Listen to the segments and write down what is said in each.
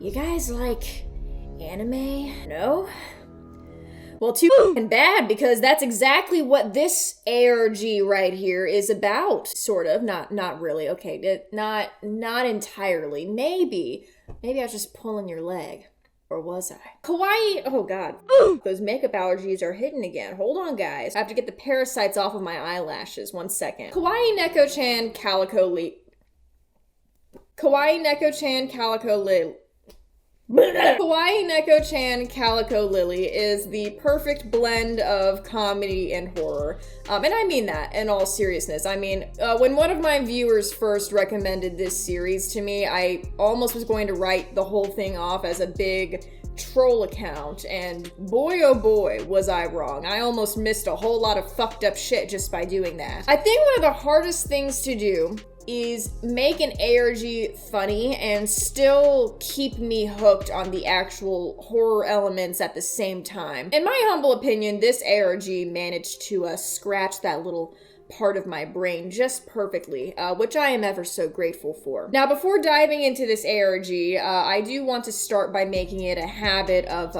You guys like anime? No? Well, too bad, because that's exactly what this ARG right here is about. Sort of, not really. Okay, not entirely. Maybe I was just pulling your leg. Or was I? Kawaii, oh god. Those makeup allergies are hitting again. Hold on, guys. I have to get the parasites off of my eyelashes. 1 second. Kawaii Neko-chan Calico Lily. Kawaii Neko-chan Calico Lily. Kawaii Neko-chan Calico Lily is the perfect blend of comedy and horror. And I mean that in all seriousness. I mean, when one of my viewers first recommended this series to me, I almost was going to write the whole thing off as a big troll account, and boy oh boy was I wrong. I almost missed a whole lot of fucked up shit just by doing that. I think one of the hardest things to do is make an ARG funny and still keep me hooked on the actual horror elements at the same time. In my humble opinion, this ARG managed to scratch that little part of my brain just perfectly, which I am ever so grateful for. Now, before diving into this ARG, I do want to start by making it a habit of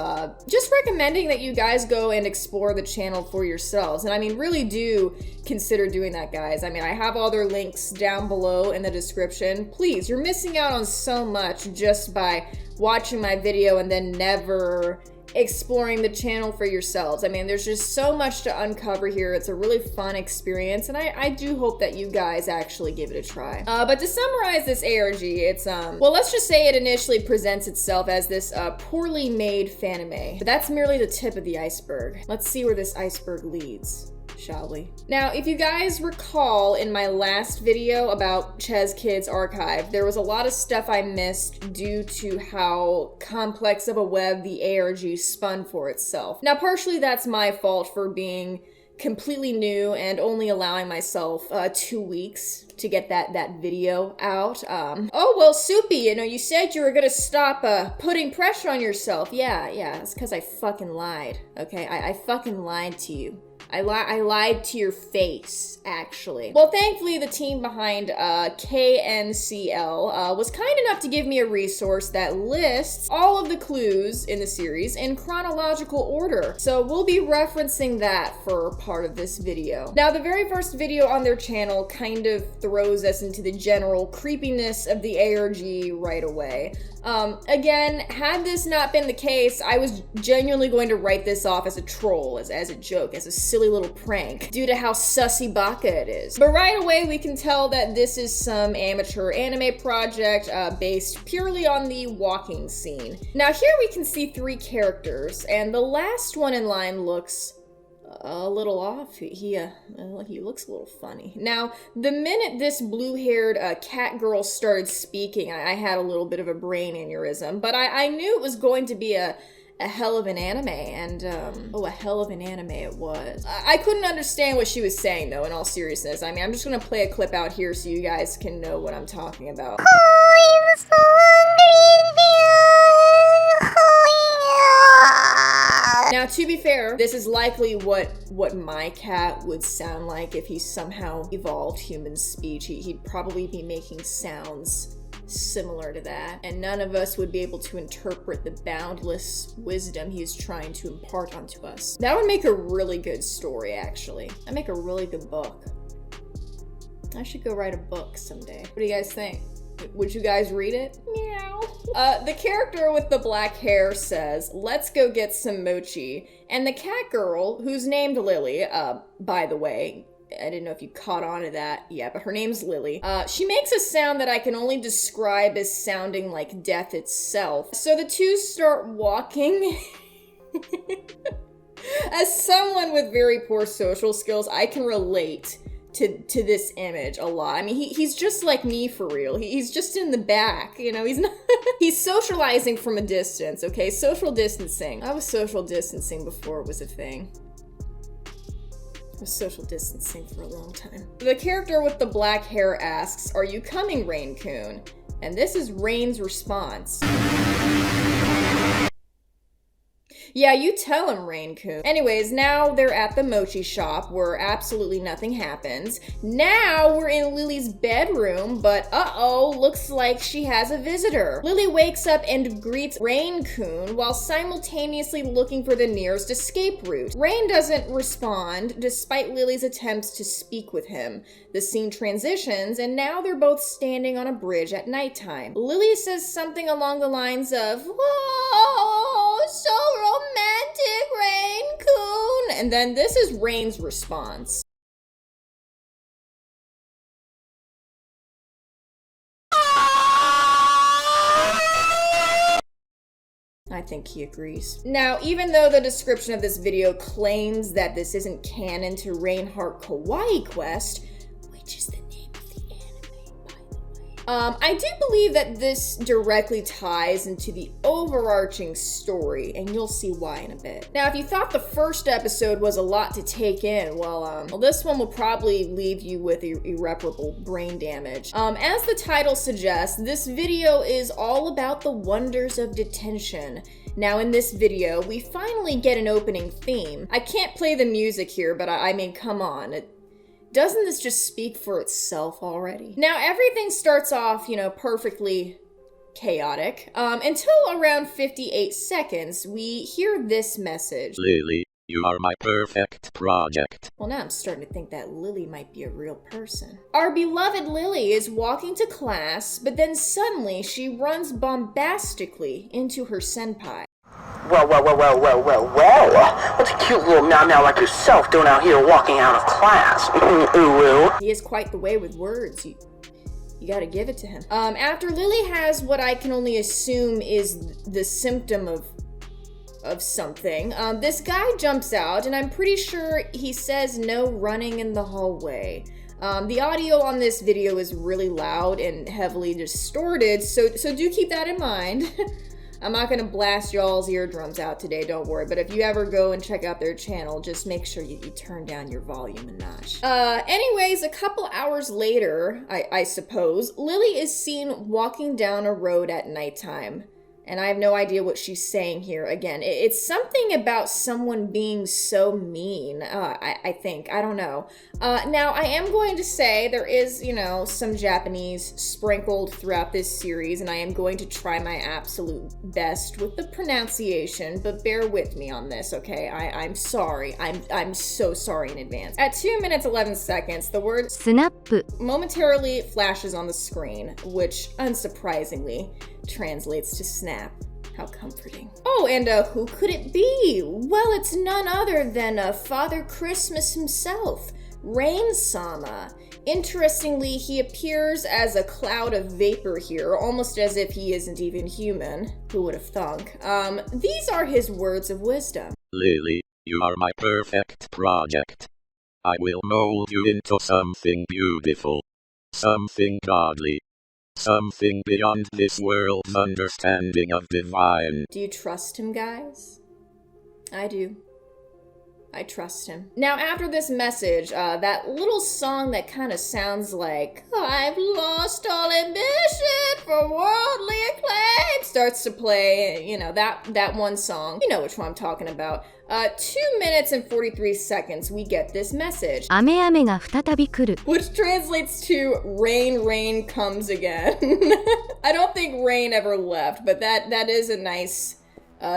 just recommending that you guys go and explore the channel for yourselves. And I mean, really do consider doing that, guys. I mean, I have all their links down below in the description. Please, you're missing out on so much just by watching my video and then never exploring the channel for yourselves. I mean, there's just so much to uncover here. It's a really fun experience, and I do hope that you guys actually give it a try. But to summarize this ARG, it's, well, let's just say it initially presents itself as this poorly made fanime. But that's merely the tip of the iceberg. Let's see where this iceberg leads, shall we? Now, if you guys recall in my last video about chezzkids archive, there was a lot of stuff I missed due to how complex of a web the ARG spun for itself. Now, partially that's my fault for being completely new and only allowing myself 2 weeks to get that video out. Oh, well, Soupy, you know, you said you were gonna stop putting pressure on yourself. Yeah, it's because I fucking lied, okay? I fucking lied to you. I lied to your face, actually. Well, thankfully, the team behind KNCL was kind enough to give me a resource that lists all of the clues in the series in chronological order. So we'll be referencing that for part of this video. Now, the very first video on their channel kind of throws us into the general creepiness of the ARG right away. Again, had this not been the case, I was genuinely going to write this off as a troll, as a joke, as a silly little prank, due to how sussy baka it is. But right away, we can tell that this is some amateur anime project based purely on the walking scene. Now here we can see 3 characters, and the last one in line looks a little off. He looks a little funny. Now, the minute this blue-haired cat girl started speaking, I had a little bit of a brain aneurysm, but I knew it was going to be a hell of an anime, and oh, a hell of an anime it was. I couldn't understand what she was saying, though, in all seriousness. I mean, I'm just gonna play a clip out here so you guys can know what I'm talking about. Now, to be fair, this is likely what my cat would sound like if he somehow evolved human speech. He'd probably be making sounds similar to that, and none of us would be able to interpret the boundless wisdom he's trying to impart onto us. That would make a really good story, actually. That'd make a really good book. I should go write a book someday. What do you guys think? Would you guys read it? Meow. The character with the black hair says, "Let's go get some mochi." And the cat girl, who's named Lily, by the way, I didn't know if you caught on to that. Yeah, but her name's Lily. She makes a sound that I can only describe as sounding like death itself. So the two start walking. As someone with very poor social skills, I can relate to this image a lot. I mean, he's just like me for real. He's just in the back, you know, he's not, he's socializing from a distance, okay? Social distancing. I was social distancing before it was a thing. I was social distancing for a long time. The character with the black hair asks, "Are you coming, Rain-kun?" And this is Rain's response. Yeah, you tell him, Rain-kun. Anyways, now they're at the mochi shop where absolutely nothing happens. Now we're in Lily's bedroom, but uh-oh, looks like she has a visitor. Lily wakes up and greets Rain-kun while simultaneously looking for the nearest escape route. Rain doesn't respond despite Lily's attempts to speak with him. The scene transitions, and now they're both standing on a bridge at nighttime. Lily says something along the lines of, "Whoa, so romantic, Rain-kun." And then this is Rain's response. I think he agrees. Now, even though the description of this video claims that this isn't canon to Heart Kawaii Quest, which is the name of the anime, by the way, I do believe that this directly ties into the overarching story, and you'll see why in a bit. Now, if you thought the first episode was a lot to take in, well, this one will probably leave you with irreparable brain damage. As the title suggests, this video is all about the wonders of detention. Now, in this video, we finally get an opening theme. I can't play the music here, but I mean, come on. Doesn't this just speak for itself already? Now, everything starts off, perfectly chaotic, until around 58 seconds, we hear this message. Lily, you are my perfect project. Well, now I'm starting to think that Lily might be a real person. Our beloved Lily is walking to class, but then suddenly she runs bombastically into her senpai. Well, what's a cute little meow like yourself doing out here walking out of class? Ooh. He has quite the way with words. You gotta give it to him. After Lily has what I can only assume is the symptom of something, this guy jumps out, and I'm pretty sure he says no running in the hallway. The audio on this video is really loud and heavily distorted, so do keep that in mind. I'm not gonna blast y'all's eardrums out today, don't worry, but if you ever go and check out their channel, just make sure you turn down your volume a notch. Anyways, a couple hours later, I suppose, Lily is seen walking down a road at nighttime. And I have no idea what she's saying here. Again, it's something about someone being so mean, I think. I don't know. Now, I am going to say there is, some Japanese sprinkled throughout this series, and I am going to try my absolute best with the pronunciation, but bear with me on this, okay? I'm sorry. I'm so sorry in advance. At 2 minutes 11 seconds, the word snap momentarily flashes on the screen, which, unsurprisingly, translates to snap. How comforting. Oh, and who could it be? Well, it's none other than Father Christmas himself, Rain-sama. Interestingly, he appears as a cloud of vapor here, almost as if he isn't even human. Who would have thunk? These are his words of wisdom. Lily, you are my perfect project. I will mold you into something beautiful, something godly, something beyond this world's understanding of divine. Do you trust him, guys? I do. I trust him. Now, after this message, that little song that kind of sounds like, "I've lost all ambition for worldly acclaim," starts to play, that one song. You know which one I'm talking about. 2 minutes and 43 seconds, we get this message. 雨雨が再び来る. Which translates to rain comes again. I don't think rain ever left, but that is a nice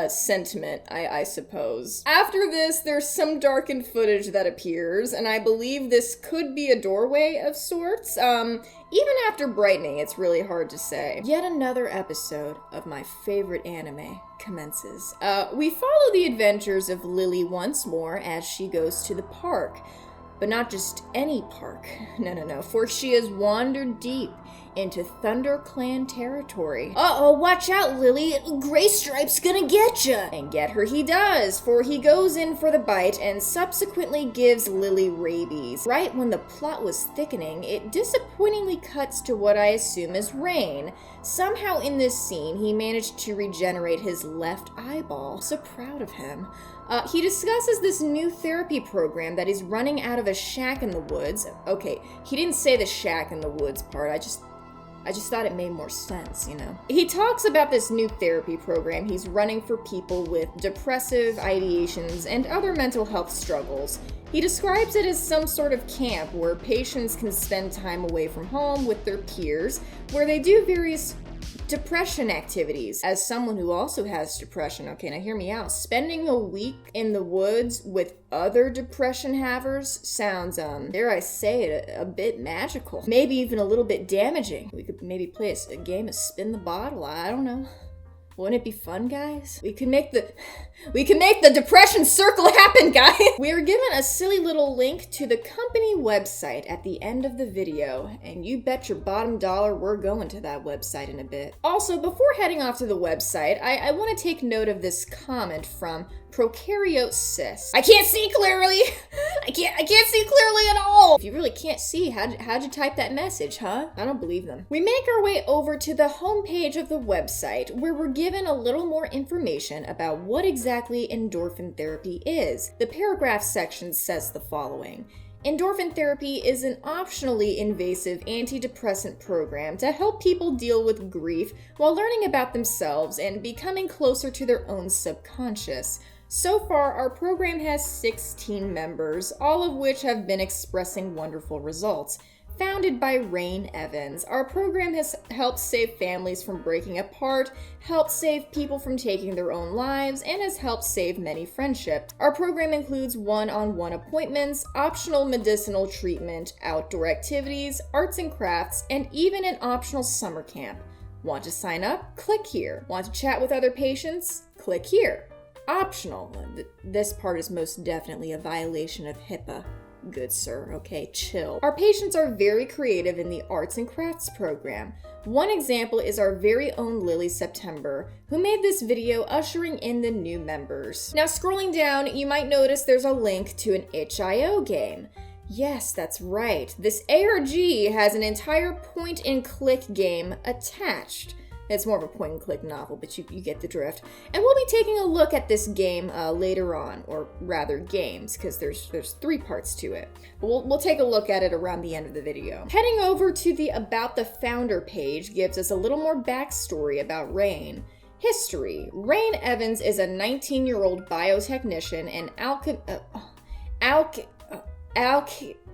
sentiment, I suppose. After this, there's some darkened footage that appears, and I believe this could be a doorway of sorts. Even after brightening, it's really hard to say. Yet another episode of my favorite anime commences. We follow the adventures of Lily once more as she goes to the park. But not just any park. No, for she has wandered deep into ThunderClan territory. Uh-oh, watch out, Lily. Graystripe's gonna get ya! And get her he does, for he goes in for the bite and subsequently gives Lily rabies. Right when the plot was thickening, it disappointingly cuts to what I assume is Rain. Somehow in this scene, he managed to regenerate his left eyeball. So proud of him. He discusses this new therapy program that he's running out of a shack in the woods. Okay, he didn't say the shack in the woods part, I just thought it made more sense, you know? He talks about this new therapy program he's running for people with depressive ideations and other mental health struggles. He describes it as some sort of camp where patients can spend time away from home with their peers, where they do various depression activities. As someone who also has depression, okay, now hear me out. Spending a week in the woods with other depression havers sounds, dare I say it, a bit magical. Maybe even a little bit damaging. We could maybe play a game of spin the bottle, I don't know. Wouldn't it be fun, guys? We can make the depression circle happen, guys! We are given a silly little link to the company website at the end of the video, and you bet your bottom dollar we're going to that website in a bit. Also, before heading off to the website, I want to take note of this comment from Prokaryote Sis. I can't see clearly! I can't see clearly at all! If you really can't see, how'd you type that message, huh? I don't believe them. We make our way over to the homepage of the website, where we're given a little more information about what exactly endorphin therapy is. The paragraph section says the following. Endorphin therapy is an optionally invasive antidepressant program to help people deal with grief while learning about themselves and becoming closer to their own subconscious. So far, our program has 16 members, all of which have been expressing wonderful results. Founded by Rain Evans, our program has helped save families from breaking apart, helped save people from taking their own lives, and has helped save many friendships. Our program includes one-on-one appointments, optional medicinal treatment, outdoor activities, arts and crafts, and even an optional summer camp. Want to sign up? Click here. Want to chat with other patients? Click here. Optional. This part is most definitely a violation of HIPAA. Good sir, okay, chill. Our patients are very creative in the arts and crafts program. One example is our very own Lily September, who made this video ushering in the new members. Now scrolling down, you might notice there's a link to an itch.io game. Yes, that's right. This ARG has an entire point-and-click game attached. It's more of a point-and-click novel, but you get the drift. And we'll be taking a look at this game later on, or rather games, because there's 3 parts to it. But we'll take a look at it around the end of the video. Heading over to the About the Founder page gives us a little more backstory about Rain. History. Rain Evans is a 19-year-old biotechnician and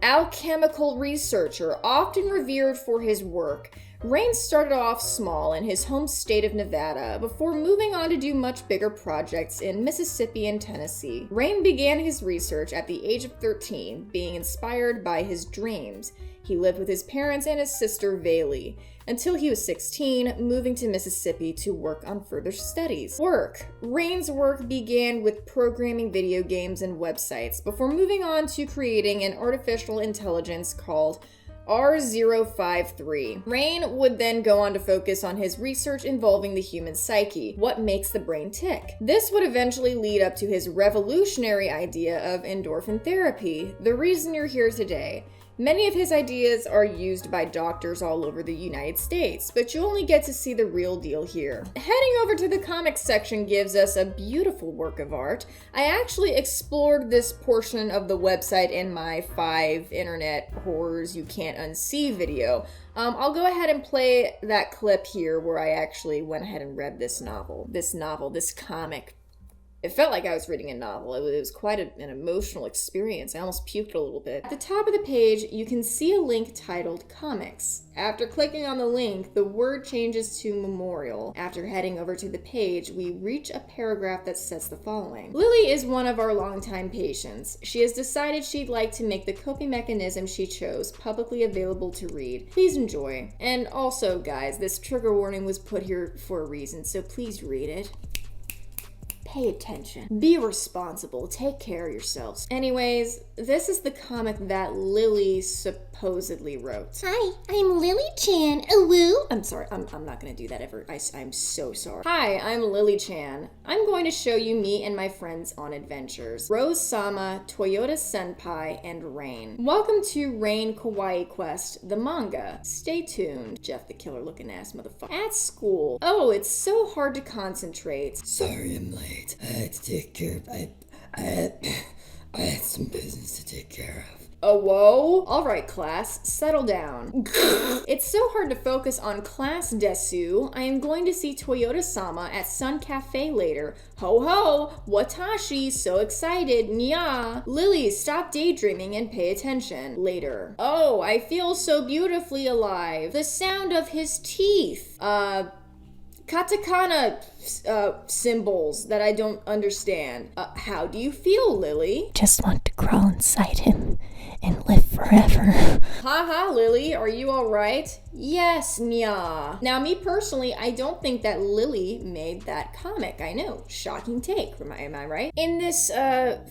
alchemical researcher, often revered for his work. Rain started off small in his home state of Nevada before moving on to do much bigger projects in Mississippi and Tennessee. Rain began his research at the age of 13, being inspired by his dreams. He lived with his parents and his sister Vaylee until he was 16, moving to Mississippi to work on further studies. Rain's work began with programming video games and websites before moving on to creating an artificial intelligence called R053. Rain would then go on to focus on his research involving the human psyche, what makes the brain tick. This would eventually lead up to his revolutionary idea of endorphin therapy, the reason you're here today. Many of his ideas are used by doctors all over the United States, but you only get to see the real deal here. Heading over to the comics section gives us a beautiful work of art. I actually explored this portion of the website in my 5 internet horrors you can't unsee video. I'll go ahead and play that clip here where I actually went ahead and read this comic. It felt like I was reading a novel. It was quite an emotional experience. I almost puked a little bit. At the top of the page, you can see a link titled Comics. After clicking on the link, the word changes to Memorial. After heading over to the page, we reach a paragraph that says the following. Lily is one of our longtime patients. She has decided she'd like to make the coping mechanism she chose publicly available to read. Please enjoy. And also, guys, this trigger warning was put here for a reason, so please read it. Pay attention. Be responsible. Take care of yourselves. Anyways, this is the comic that Lily supposedly wrote. Hi, I'm Lily-chan. Woo. I'm sorry, I'm not gonna do that ever. I'm so sorry. Hi, I'm Lily-chan. I'm going to show you me and my friends on adventures. Rose-sama, Toyota Senpai, and Rain. Welcome to Heart Kawaii Quest, the manga. Stay tuned. Jeff the killer looking ass motherfucker. At school. Oh, it's so hard to concentrate. Sorry I'm late. I had to take care of... I had some business to take care of. Oh, whoa. All right, class, settle down. It's so hard to focus on class, desu. I am going to see Toyota-sama at Sun Cafe later. Ho ho, watashi, so excited, nya. Lily, stop daydreaming and pay attention. Later. Oh, I feel so beautifully alive. The sound of his teeth. Katakana symbols that I don't understand. How do you feel, Lily? Just want to crawl inside him and live forever. Haha, Lily, are you alright? Yes, nya. Now, me personally, I don't think that Lily made that comic. I know, shocking take, am I right? In this,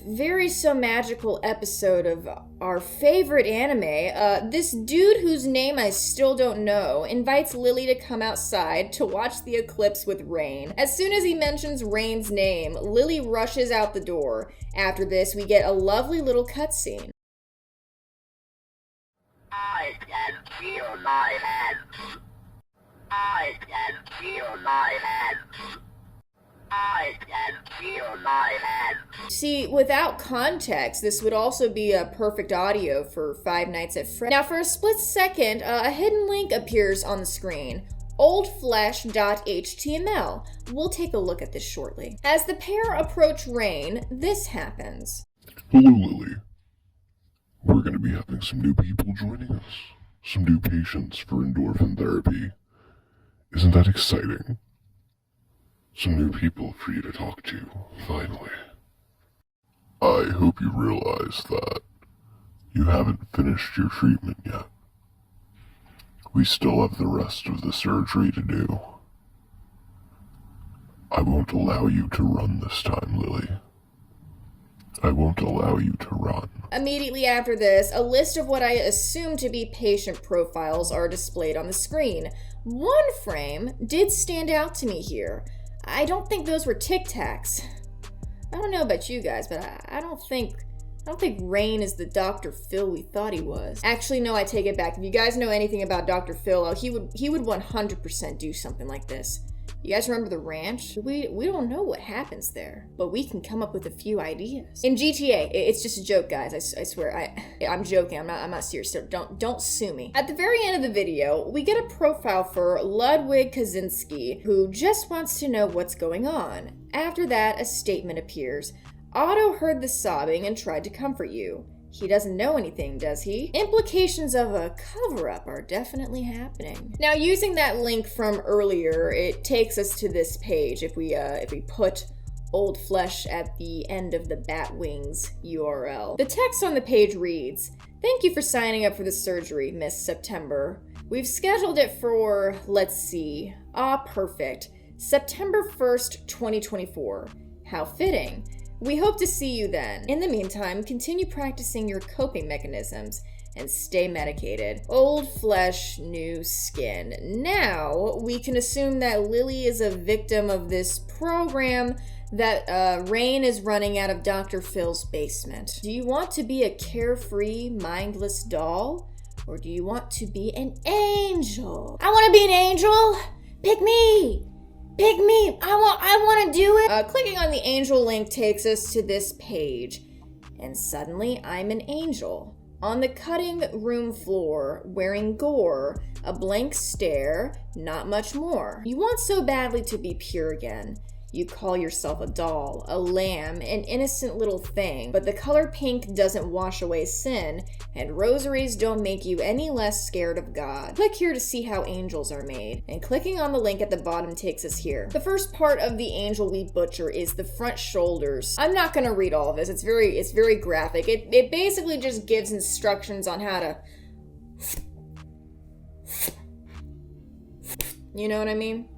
very so magical episode of our favorite anime, this dude whose name I still don't know invites Lily to come outside to watch the eclipse with Rain. As soon as he mentions Rain's name, Lily rushes out the door. After this, we get a lovely little cutscene. I can feel my hands. I can feel my hands. I can feel my hands. See, without context, this would also be a perfect audio for Five Nights at Freddy's. Now, for a split second, a hidden link appears on the screen. oldflesh.html. We'll take a look at this shortly. As the pair approach Rain, this happens. Hello, Lily. We're going to be having some new people joining us. Some new patients for endorphin therapy. Isn't that exciting? Some new people for you to talk to, finally. I hope you realize that you haven't finished your treatment yet. We still have the rest of the surgery to do. I won't allow you to run this time, Lily. I won't allow you to run. Immediately after this, a list of what I assume to be patient profiles are displayed on the screen. One frame did stand out to me here. I don't think those were Tic Tacs. I don't know about you guys, but I don't think Rain is the Dr. Phil we thought he was. Actually, no, I take it back. If you guys know anything about Dr. Phil, he would 100% do something like this. You guys remember the ranch? We don't know what happens there, but we can come up with a few ideas. In GTA, it's just a joke, guys. I swear. I'm joking. I'm not serious. So don't sue me. At the very end of the video, we get a profile for Ludwig Kaczynski, who just wants to know what's going on. After that, a statement appears. Otto heard the sobbing and tried to comfort you. He doesn't know anything, does he? Implications of a cover-up are definitely happening. Now, using that link from earlier, it takes us to this page if we put Old Flesh at the end of the Batwings URL. The text on the page reads, "Thank you for signing up for the surgery, Miss September. We've scheduled it for, let's see, perfect. September 1st, 2024. How fitting. We hope to see you then. In the meantime, continue practicing your coping mechanisms and stay medicated. Old flesh, new skin." Now, we can assume that Lily is a victim of this program that Rain is running out of Dr. Phil's basement. Do you want to be a carefree, mindless doll? Or do you want to be an angel? I want to be an angel. Pick me. Pick me! I want to do it! Clicking on the angel link takes us to this page. And suddenly, I'm an angel. On the cutting room floor, wearing gore, a blank stare, not much more. You want so badly to be pure again. You call yourself a doll, a lamb, an innocent little thing, but the color pink doesn't wash away sin, and rosaries don't make you any less scared of God. Click here to see how angels are made, and clicking on the link at the bottom takes us here. The first part of the angel we butcher is the front shoulders. I'm not gonna read all of this, it's very graphic. It basically just gives instructions on how to... You know what I mean?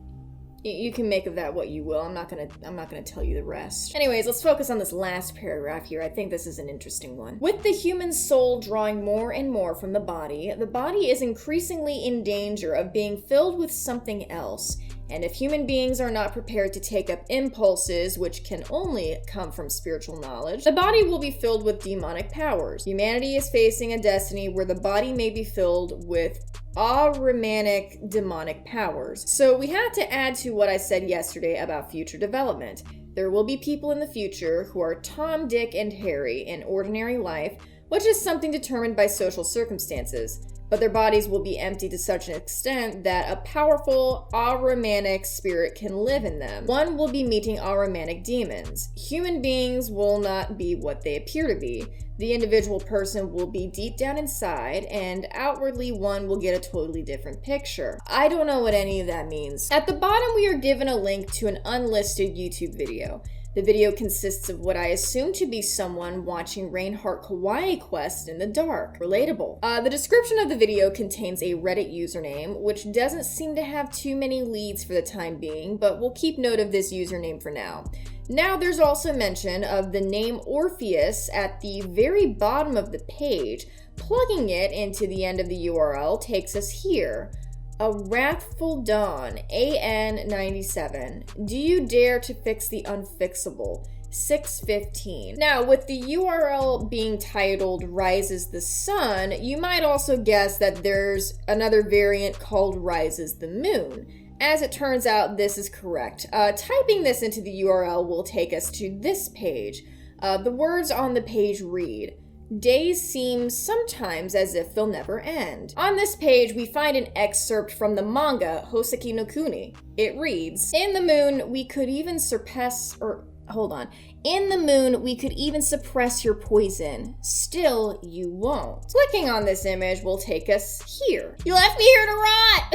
You can make of that what you will. I'm not gonna tell you the rest. Anyways, let's focus on this last paragraph here. I think this is an interesting one. With the human soul drawing more and more from the body is increasingly in danger of being filled with something else. And if human beings are not prepared to take up impulses, which can only come from spiritual knowledge, the body will be filled with demonic powers. Humanity is facing a destiny where the body may be filled with ahrimanic demonic powers. So we had to add to what I said yesterday about future development. There will be people in the future who are Tom, Dick, and Harry in ordinary life, which is something determined by social circumstances. But their bodies will be empty to such an extent that a powerful Ahrimanic spirit can live in them. One will be meeting Ahrimanic demons. Human beings will not be what they appear to be. The individual person will be deep down inside, and outwardly one will get a totally different picture. I don't know what any of that means. At the bottom, we are given a link to an unlisted YouTube video. The video consists of what I assume to be someone watching Heart Kawaii Quest in the dark. Relatable. The description of the video contains a Reddit username, which doesn't seem to have too many leads for the time being, but we'll keep note of this username for now. Now there's also mention of the name Orpheus at the very bottom of the page. Plugging it into the end of the URL takes us here. A Wrathful Dawn, AN97. Do you dare to fix the unfixable? 6:15. Now, with the URL being titled Rises the Sun, you might also guess that there's another variant called Rises the Moon. As it turns out, this is correct. Typing this into the URL will take us to this page. The words on the page read, "Days seem sometimes as if they'll never end." On this page, we find an excerpt from the manga Hoseki no Kuni. It reads, In the moon, we could even suppress your poison. Still, you won't. Clicking on this image will take us here. You left me here to rot!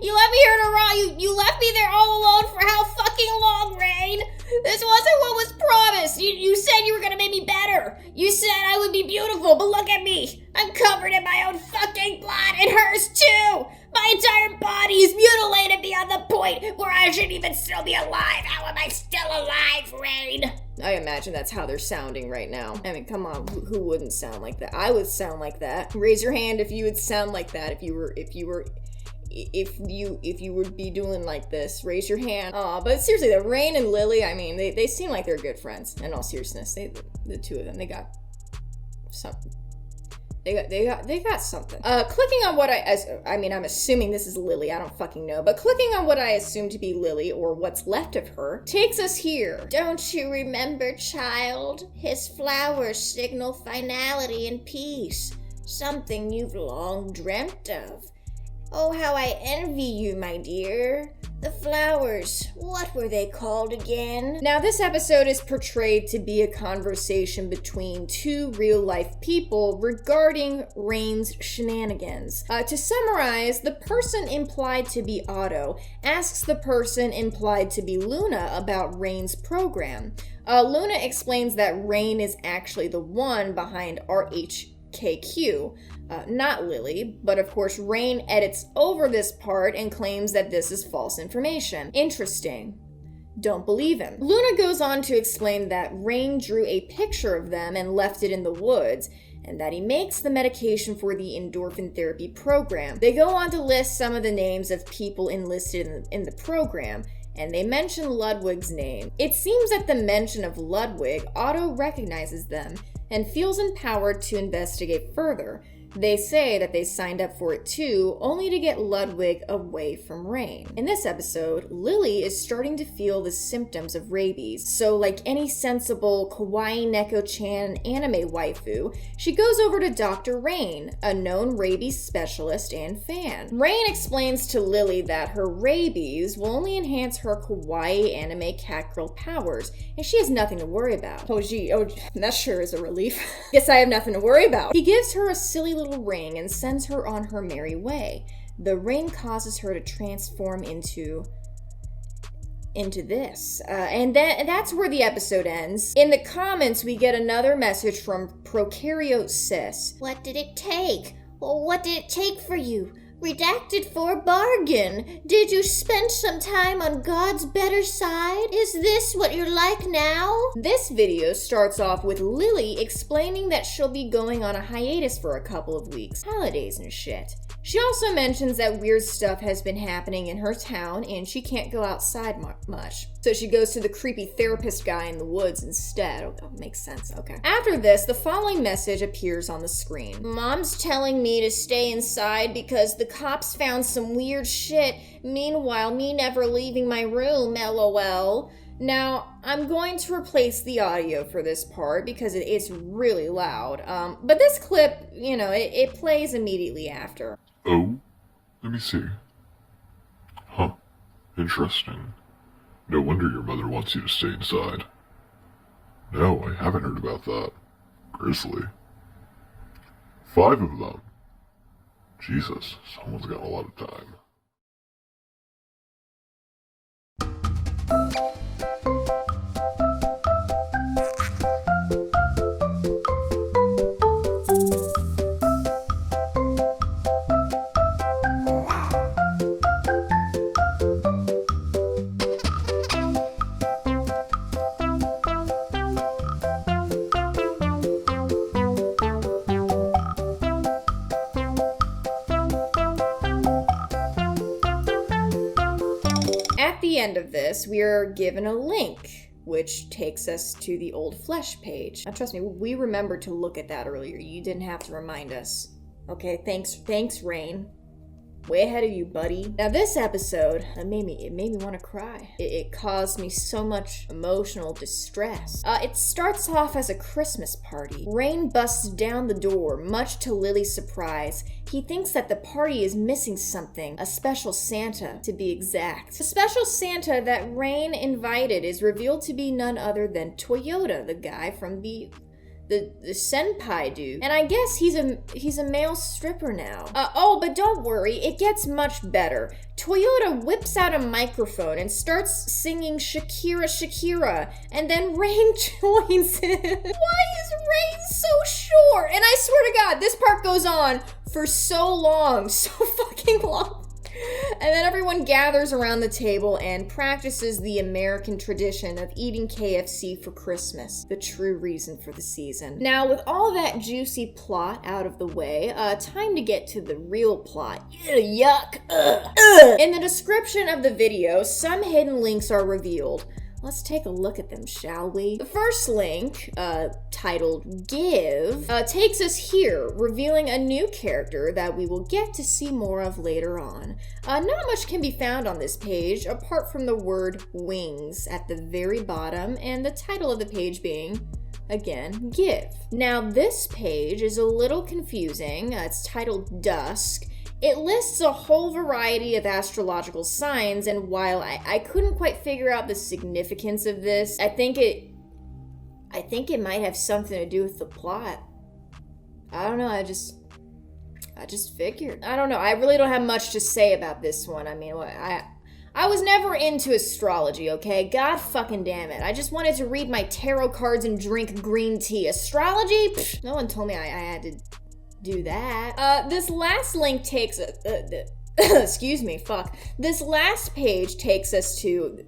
You left me here to rot! You left me there all alone for how fucking long, Rain? This wasn't what was promised! You said you were gonna make me better! You said I would be beautiful, but look at me! I'm covered in my own fucking blood, and hers too! My entire body is mutilated beyond the point where I shouldn't even still be alive! How am I still alive, Rain? I imagine that's how they're sounding right now. I mean, come on, who wouldn't sound like that? I would sound like that. Raise your hand if you would sound like that, if you would be doing like this. Raise your hand. But seriously, the Rain and Lily, I mean, they seem like they're good friends. In all seriousness, the two of them, they got something. They got something. Clicking on what I'm assuming this is Lily, I don't fucking know, but clicking on what I assume to be Lily, or what's left of her, takes us here. Don't you remember, child? His flowers signal finality and peace. Something you've long dreamt of. Oh, how I envy you, my dear. The flowers, what were they called again? Now, this episode is portrayed to be a conversation between two real-life people regarding Rain's shenanigans. To summarize, the person implied to be Otto asks the person implied to be Luna about Rain's program. Luna explains that Rain is actually the one behind RHQK. Not Lily, but of course Rain edits over this part and claims that this is false information. Interesting. Don't believe him. Luna goes on to explain that Rain drew a picture of them and left it in the woods, and that he makes the medication for the endorphin therapy program. They go on to list some of the names of people enlisted in the program, and they mention Ludwig's name. It seems at the mention of Ludwig, Otto recognizes them and feels empowered to investigate further. They say that they signed up for it too, only to get Ludwig away from Rain. In this episode, Lily is starting to feel the symptoms of rabies, so like any sensible kawaii neko-chan anime waifu, she goes over to Dr. Rain, a known rabies specialist and fan. Rain explains to Lily that her rabies will only enhance her kawaii anime catgirl powers, and she has nothing to worry about. Oh gee, that sure is a relief. Guess I have nothing to worry about. He gives her a silly little ring and sends her on her merry way. The ring causes her to transform into this. And that's where the episode ends. In the comments, we get another message from Prokaryote Sis. What did it take? What did it take for you? Redacted for bargain. Did you spend some time on God's better side? Is this what you're like now? This video starts off with Lily explaining that she'll be going on a hiatus for a couple of weeks. Holidays and shit. She also mentions that weird stuff has been happening in her town and she can't go outside much. So she goes to the creepy therapist guy in the woods instead. Oh, that makes sense, okay. After this, the following message appears on the screen. Mom's telling me to stay inside because the cops found some weird shit. Meanwhile, me never leaving my room, LOL. Now, I'm going to replace the audio for this part because it's really loud. But this clip, it plays immediately after. Oh? Let me see. Huh. Interesting. No wonder your mother wants you to stay inside. No, I haven't heard about that. Grizzly. 5 of them. Jesus, someone's got a lot of time. At the end of this, we are given a link, which takes us to the Old Flesh page. Now, trust me, we remembered to look at that earlier. You didn't have to remind us. Okay, thanks, Rain. Way ahead of you, buddy. Now, this episode, it made me want to cry. It caused me so much emotional distress. It starts off as a Christmas party. Rain busts down the door, much to Lily's surprise. He thinks that the party is missing something, a special Santa, to be exact. The special Santa that Rain invited is revealed to be none other than Toyota, the guy from the senpai dude. And I guess he's a male stripper now. But don't worry, it gets much better. Toyota whips out a microphone and starts singing Shakira, Shakira, and then Rain joins in. Why is Rain so short? And I swear to God, this part goes on for so long, so fucking long. And then everyone gathers around the table and practices the American tradition of eating KFC for Christmas, the true reason for the season. Now, with all that juicy plot out of the way, time to get to the real plot. Yuck. In the description of the video, some hidden links are revealed. Let's take a look at them, shall we? The first link, titled Give, takes us here, revealing a new character that we will get to see more of later on. Not much can be found on this page, apart from the word wings at the very bottom, and the title of the page being, again, Give. Now, this page is a little confusing. It's titled Dusk. It lists a whole variety of astrological signs, and while I couldn't quite figure out the significance of this, I think it might have something to do with the plot. I don't know, I just figured. I don't know, I really don't have much to say about this one. I mean, I was never into astrology, okay? God fucking damn it. I just wanted to read my tarot cards and drink green tea. Astrology? Pfft, no one told me I had to do that. This last link takes excuse me, fuck. This last page takes us to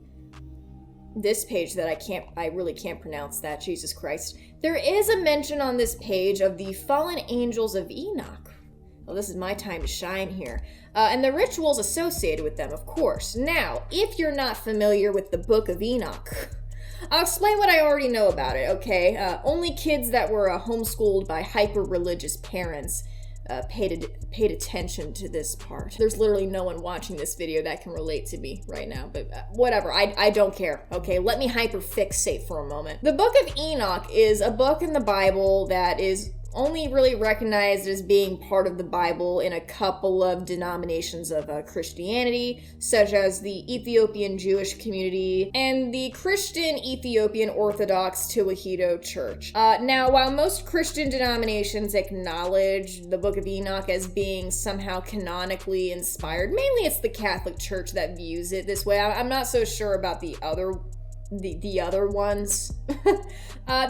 this page that I really can't pronounce that, Jesus Christ. There is a mention on this page of the fallen angels of Enoch. Well, this is my time to shine here. And the rituals associated with them, of course. Now, if you're not familiar with the Book of Enoch, I'll explain what I already know about it, okay? Only kids that were homeschooled by hyper-religious parents paid attention to this part. There's literally no one watching this video that can relate to me right now, but whatever, I don't care, okay? Let me hyper-fixate for a moment. The Book of Enoch is a book in the Bible that is only really recognized as being part of the Bible in a couple of denominations of Christianity, such as the Ethiopian Jewish community and the Christian Ethiopian Orthodox Tewahedo Church. Now, while most Christian denominations acknowledge the Book of Enoch as being somehow canonically inspired, mainly it's the Catholic Church that views it this way. I'm not so sure about the other ones.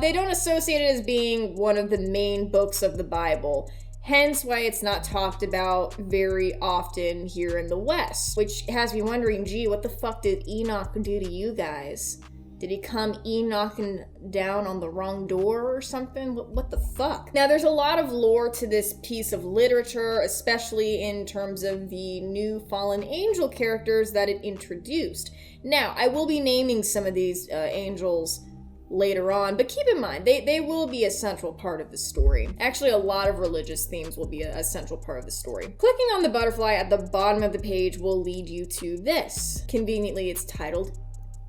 They don't associate it as being one of the main books of the Bible, hence why it's not talked about very often here in the West, which has me wondering, gee, what the fuck did Enoch do to you guys? Did he come knocking down on the wrong door or something? What the fuck? Now, there's a lot of lore to this piece of literature, especially in terms of the new fallen angel characters that it introduced. Now, I will be naming some of these angels later on, but keep in mind, they will be a central part of the story. Actually, a lot of religious themes will be a central part of the story. Clicking on the butterfly at the bottom of the page will lead you to this. Conveniently, it's titled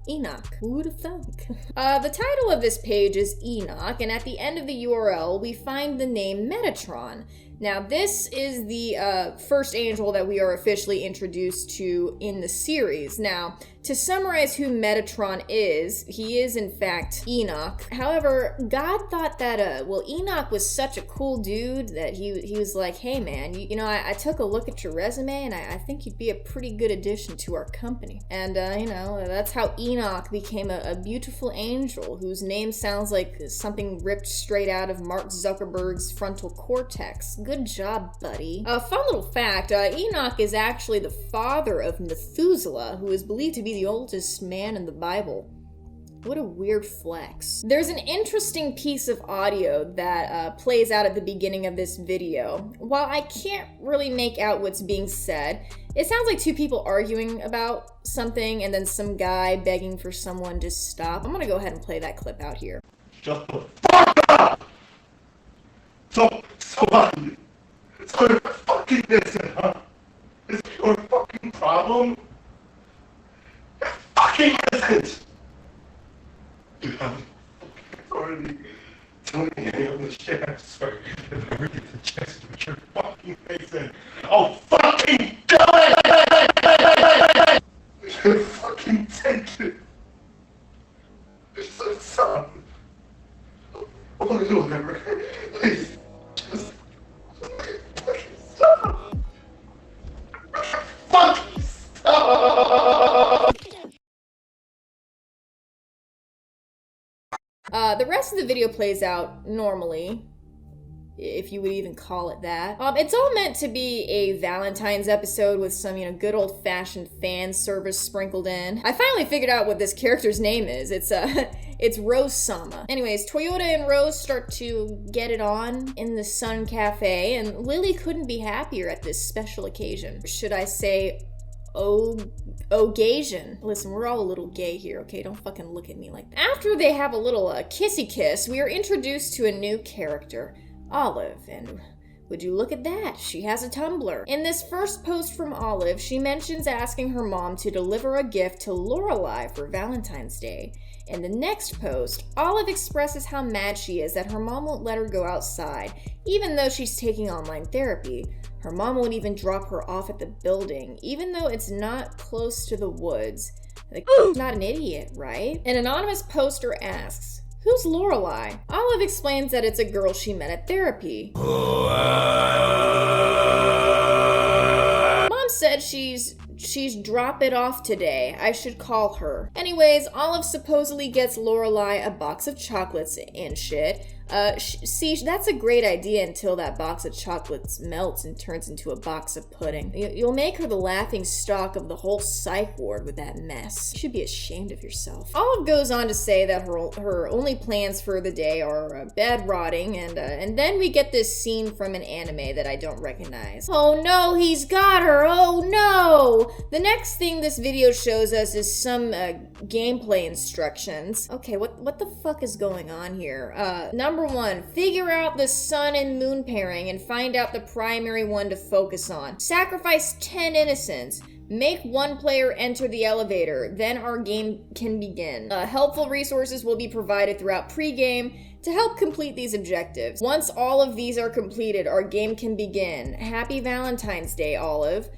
Enoch. Who would have thunk? The title of this page is Enoch, and at the end of the URL, we find the name Metatron. Now, this is the first angel that we are officially introduced to in the series. Now, to summarize who Metatron is, he is in fact Enoch. However, God thought that, Enoch was such a cool dude that he was like, hey man, you know, I took a look at your resume and I think you'd be a pretty good addition to our company. And, that's how Enoch became a beautiful angel whose name sounds like something ripped straight out of Mark Zuckerberg's frontal cortex. Good job, buddy. A fun little fact, Enoch is actually the father of Methuselah, who is believed to be the oldest man in the Bible. What a weird flex. There's an interesting piece of audio that plays out at the beginning of this video. While I can't really make out what's being said, it sounds like two people arguing about something and then some guy begging for someone to stop. I'm gonna go ahead and play that clip out here. Shut the fuck up! So you're fucking listen, huh? Is it your fucking problem? Fucking listen! You have fucking authority to me any of the shit I'm sorry. If I ever get the chance to put your fucking face in, I'll fucking do it! You fucking take it! You're so sorry. Oh, you'll never. Please. Just. Fucking stop. Fucking stop. The rest of the video plays out normally, if you would even call it that. It's all meant to be a Valentine's episode with some, good old-fashioned fan service sprinkled in. I finally figured out what this character's name is. It's Rose-sama. Anyways, Toyota and Rose start to get it on in the Sun Cafe, and Lily couldn't be happier at this special occasion. Should I say, Ogasian. Listen, we're all a little gay here, okay? Don't fucking look at me like that. After they have a little kissy kiss, we are introduced to a new character, Olive, and would you look at that? She has a Tumblr. In this first post from Olive, she mentions asking her mom to deliver a gift to Lorelai for Valentine's Day. In the next post, Olive expresses how mad she is that her mom won't let her go outside, even though she's taking online therapy. Her mom won't even drop her off at the building, even though it's not close to the woods. Not an idiot, right? An anonymous poster asks, who's Lorelai? Olive explains that it's a girl she met at therapy. Mom said she's drop it off today. I should call her. Anyways, Olive supposedly gets Lorelai a box of chocolates and shit. See, that's a great idea until that box of chocolates melts and turns into a box of pudding. You'll make her the laughing stock of the whole psych ward with that mess. You should be ashamed of yourself. Olive goes on to say that her only plans for the day are bed rotting, and then we get this scene from an anime that I don't recognize. Oh no, he's got her! Oh no! The next thing this video shows us is some gameplay instructions. Okay, what the fuck is going on here? Number 1, figure out the sun and moon pairing and find out the primary one to focus on. Sacrifice 10 innocents. Make one player enter the elevator, then our game can begin. Helpful resources will be provided throughout pregame to help complete these objectives. Once all of these are completed, our game can begin. Happy Valentine's Day, Olive.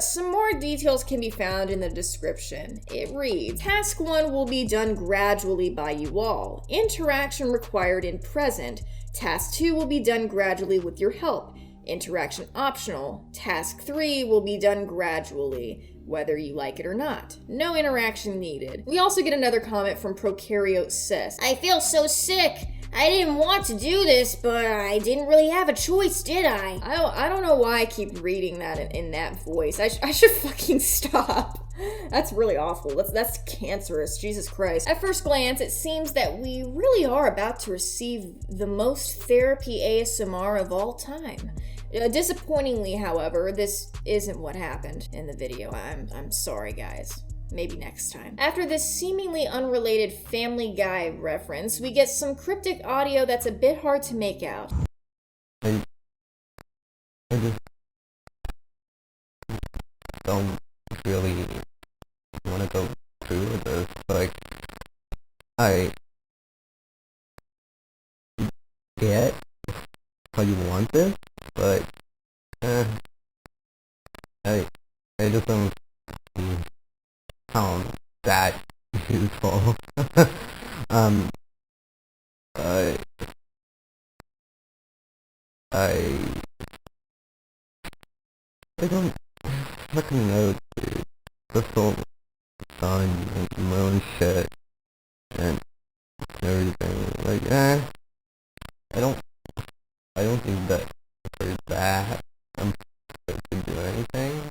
Some more details can be found in the description. It reads, Task 1 will be done gradually by you all. Interaction required in present. Task 2 will be done gradually with your help. Interaction optional. Task 3 will be done gradually, whether you like it or not. No interaction needed. We also get another comment from Prokaryote Sis. I feel so sick. I didn't want to do this, but I didn't really have a choice, did I? I don't know why I keep reading that in that voice. I should fucking stop. That's really awful. That's cancerous. Jesus Christ. At first glance, it seems that we really are about to receive the most therapy ASMR of all time. Disappointingly, however, this isn't what happened in the video. I'm sorry, guys. Maybe next time. After this seemingly unrelated Family Guy reference, we get some cryptic audio that's a bit hard to make out. I just don't really want to go through with this, but I get how you want this, but I just don't found that useful. um, I don't fucking know, dude. Crystal sun and moon shit and everything. Like, I don't think that for that I'm supposed to do anything.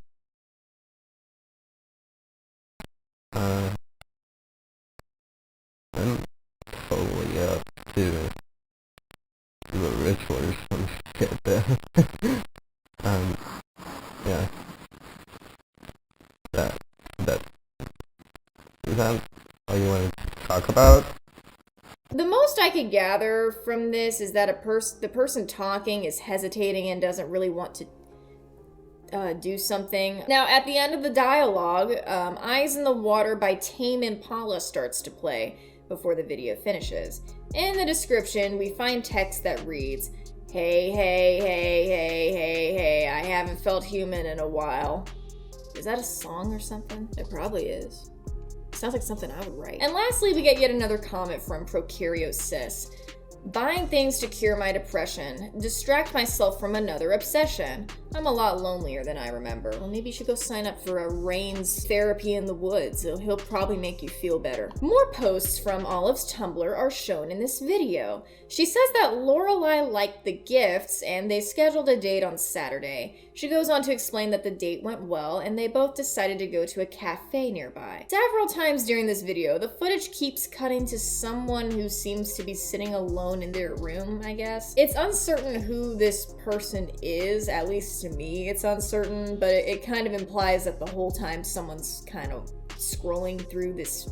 I'm totally up to do a ritual or some shit there. Yeah. That is that all you want to talk about? The most I could gather from this is that the person talking is hesitating and doesn't really want to do something. Now, at the end of the dialogue, Eyes in the Water by Tame Impala starts to play before the video finishes. In the description, we find text that reads, "Hey, hey, hey, hey, hey, hey, I haven't felt human in a while." Is that a song or something? It probably is. Sounds like something I would write. And lastly, we get yet another comment from Prokaryosis. "Buying things to cure my depression. Distract myself from another obsession. I'm a lot lonelier than I remember." Well, maybe you should go sign up for a Rain's therapy in the woods. He'll probably make you feel better. More posts from Olive's Tumblr are shown in this video. She says that Lorelai liked the gifts and they scheduled a date on Saturday. She goes on to explain that the date went well and they both decided to go to a cafe nearby. Several times during this video, the footage keeps cutting to someone who seems to be sitting alone in their room, I guess. It's uncertain who this person is, at least to me it's uncertain, but it kind of implies that the whole time someone's kind of scrolling through this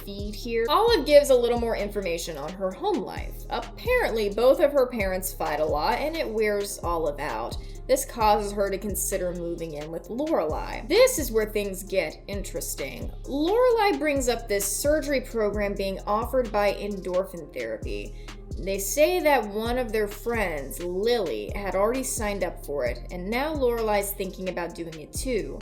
feed here. Olive gives a little more information on her home life. Apparently, both of her parents fight a lot and it wears Olive out. This causes her to consider moving in with Lorelai. This is where things get interesting. Lorelai brings up this surgery program being offered by Endorphin therapy. They say that one of their friends, Lily, had already signed up for it, and now Lorelai's thinking about doing it too.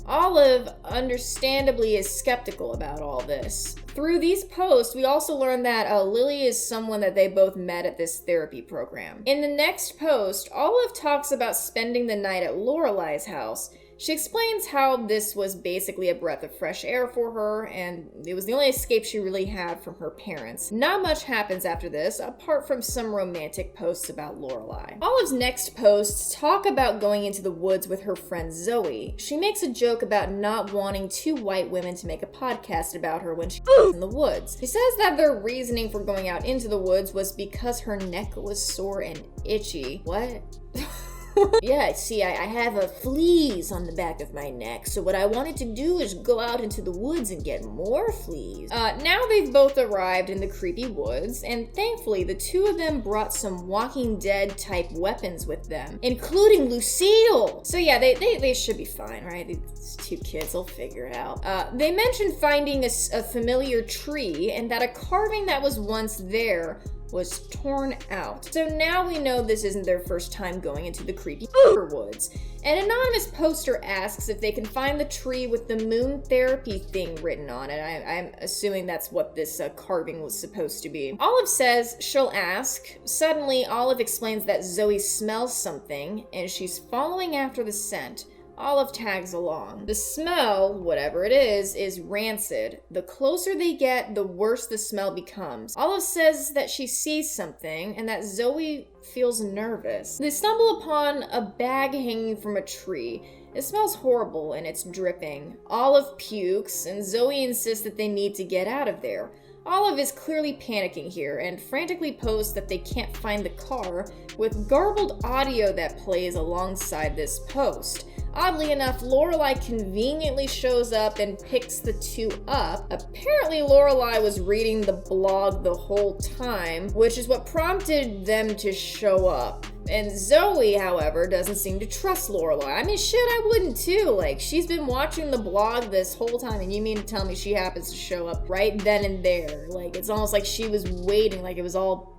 Olive, understandably, is skeptical about all this. Through these posts, we also learn that Lily is someone that they both met at this therapy program. In the next post, Olive talks about spending the night at Lorelai's house. She explains how this was basically a breath of fresh air for her, and it was the only escape she really had from her parents. Not much happens after this, apart from some romantic posts about Lorelai. Olive's next posts talk about going into the woods with her friend Zoe. She makes a joke about not wanting two white women to make a podcast about her when she's in the woods. She says that their reasoning for going out into the woods was because her neck was sore and itchy. What? Yeah, see, I have a fleas on the back of my neck, so what I wanted to do is go out into the woods and get more fleas. Now they've both arrived in the creepy woods, and thankfully the two of them brought some Walking Dead type weapons with them, including Lucille! So yeah, they should be fine, right? These two kids will figure it out. They mentioned finding a familiar tree, and that a carving that was once there was torn out. So now we know this isn't their first time going into the creepy woods. An anonymous poster asks if they can find the tree with the moon therapy thing written on it. I'm assuming that's what this carving was supposed to be. Olive says she'll ask. Suddenly, Olive explains that Zoe smells something, and she's following after the scent. Olive tags along. The smell, whatever it is rancid. The closer they get, the worse the smell becomes. Olive says that she sees something and that Zoe feels nervous. They stumble upon a bag hanging from a tree. It smells horrible and it's dripping. Olive pukes and Zoe insists that they need to get out of there. Olive is clearly panicking here and frantically posts that they can't find the car with garbled audio that plays alongside this post. Oddly enough, Lorelai conveniently shows up and picks the two up. Apparently, Lorelai was reading the blog the whole time, which is what prompted them to show up. And Zoe, however, doesn't seem to trust Lorelai. I mean, shit, I wouldn't too. Like, she's been watching the blog this whole time, and you mean to tell me she happens to show up right then and there? Like, it's almost like she was waiting, like it was all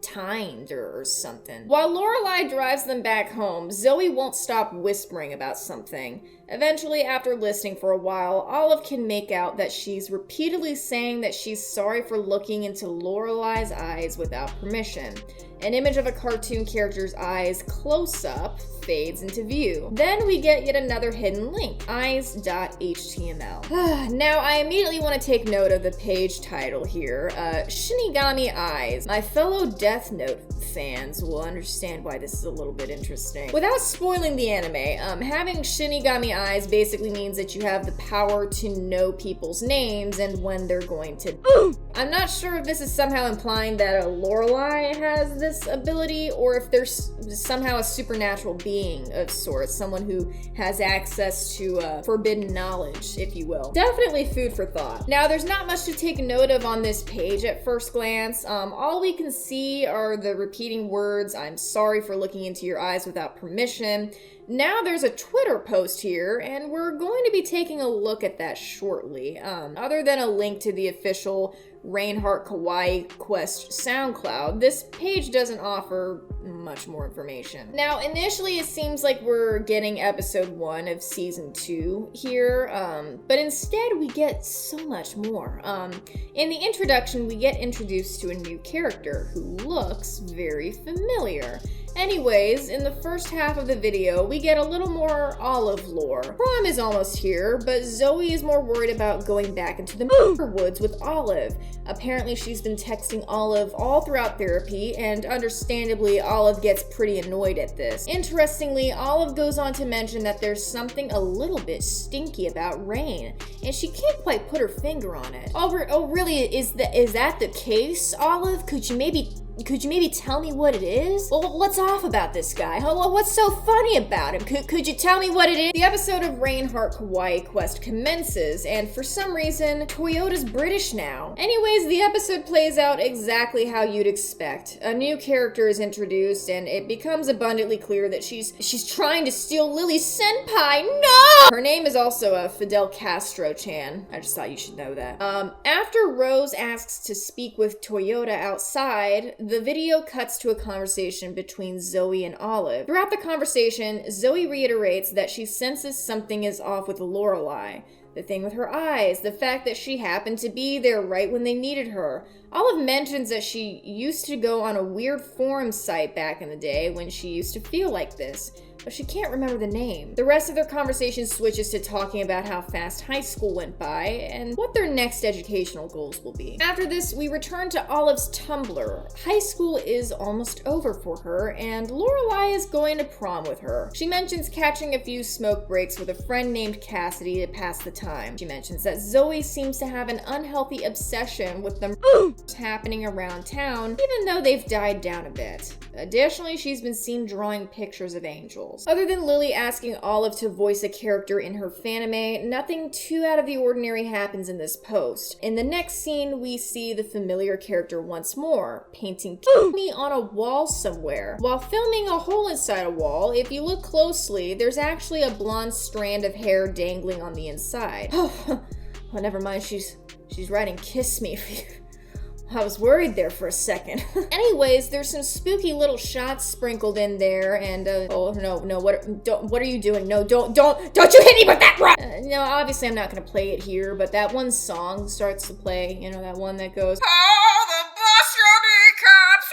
timed or something. While Lorelai drives them back home, Zoe won't stop whispering about something. Eventually, after listening for a while, Olive can make out that she's repeatedly saying that she's sorry for looking into Lorelai's eyes without permission. An image of a cartoon character's eyes close up fades into view. Then we get yet another hidden link, eyes.html. Now, I immediately want to take note of the page title here, Shinigami Eyes. My fellow Death Note fans will understand why this is a little bit interesting. Without spoiling the anime, having Shinigami Eyes basically means that you have the power to know people's names and when they're going to I'm not sure if this is somehow implying that a Lorelai has this ability, or if there's somehow a supernatural being of sorts, someone who has access to forbidden knowledge, if you will. Definitely food for thought. Now, there's not much to take note of on this page at first glance. All we can see are the repeating words, "I'm sorry for looking into your eyes without permission." Now there's a Twitter post here, and we're going to be taking a look at that shortly. Other than a link to the official Heart Kawaii Quest SoundCloud, this page doesn't offer much more information. Now, initially it seems like we're getting episode 1 of season 2 here, but instead we get so much more. In the introduction, we get introduced to a new character who looks very familiar. Anyways, in the first half of the video, we get a little more Olive lore. Prom is almost here, but Zoe is more worried about going back into the woods with Olive. Apparently, she's been texting Olive all throughout therapy, and understandably, Olive gets pretty annoyed at this. Interestingly, Olive goes on to mention that there's something a little bit stinky about Rain, and she can't quite put her finger on it. Oh really? Is that the case, Olive? Could you maybe tell me what it is? Well, what's off about this guy? What's so funny about him? Could you tell me what it is? The episode of Heart Kawaii Quest commences, and for some reason, Toyota's British now. Anyways, the episode plays out exactly how you'd expect. A new character is introduced, and it becomes abundantly clear that she's trying to steal Lily's senpai. No! Her name is also Fidel Castro-chan. I just thought you should know that. After Rose asks to speak with Toyota outside, the video cuts to a conversation between Zoe and Olive. Throughout the conversation, Zoe reiterates that she senses something is off with Lorelai. The thing with her eyes, the fact that she happened to be there right when they needed her. Olive mentions that she used to go on a weird forum site back in the day when she used to feel like this, but she can't remember the name. The rest of their conversation switches to talking about how fast high school went by and what their next educational goals will be. After this, we return to Olive's Tumblr. High school is almost over for her, and Lorelai is going to prom with her. She mentions catching a few smoke breaks with a friend named Cassidy to pass the time. She mentions that Zoe seems to have an unhealthy obsession with the happening around town, even though they've died down a bit. Additionally, she's been seen drawing pictures of angels. Other than Lily asking Olive to voice a character in her fanime, nothing too out of the ordinary happens in this post. In the next scene, we see the familiar character once more, painting me on a wall somewhere. While filming a hole inside a wall, if you look closely, there's actually a blonde strand of hair dangling on the inside. Oh, well, never mind, she's writing "kiss me." I was worried there for a second. Anyways, there's some spooky little shots sprinkled in there, and oh no, what are you doing? No, don't you hit me with that rock! No, obviously I'm not gonna play it here, but that one song starts to play. You know, that one that goes, "Oh, the Boston cops!"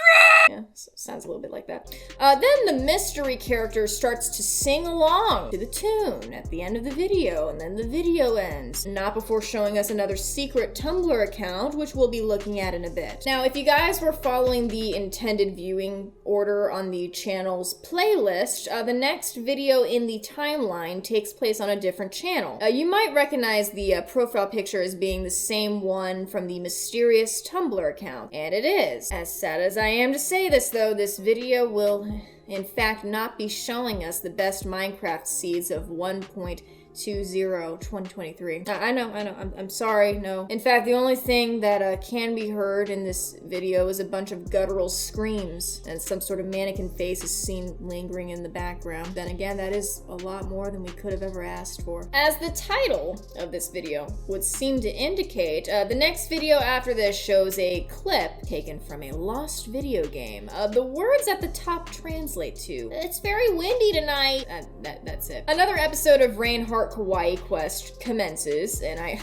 Yeah, sounds a little bit like that. Then the mystery character starts to sing along to the tune at the end of the video, and then the video ends. Not before showing us another secret Tumblr account, which we'll be looking at in a bit. Now, if you guys were following the intended viewing order on the channel's playlist, the next video in the timeline takes place on a different channel. You might recognize the profile picture as being the same one from the mysterious Tumblr account, and it is. As sad as I am to say this, though, this video will in fact not be showing us the best Minecraft seeds of 1.20/2023. I know, I'm sorry, no. In fact, the only thing that can be heard in this video is a bunch of guttural screams, and some sort of mannequin face is seen lingering in the background. Then again, that is a lot more than we could have ever asked for. As the title of this video would seem to indicate, the next video after this shows a clip taken from a lost video game. The words at the top translate to, "It's very windy tonight." That's it. Another episode of Heart Kawaii Quest commences, and I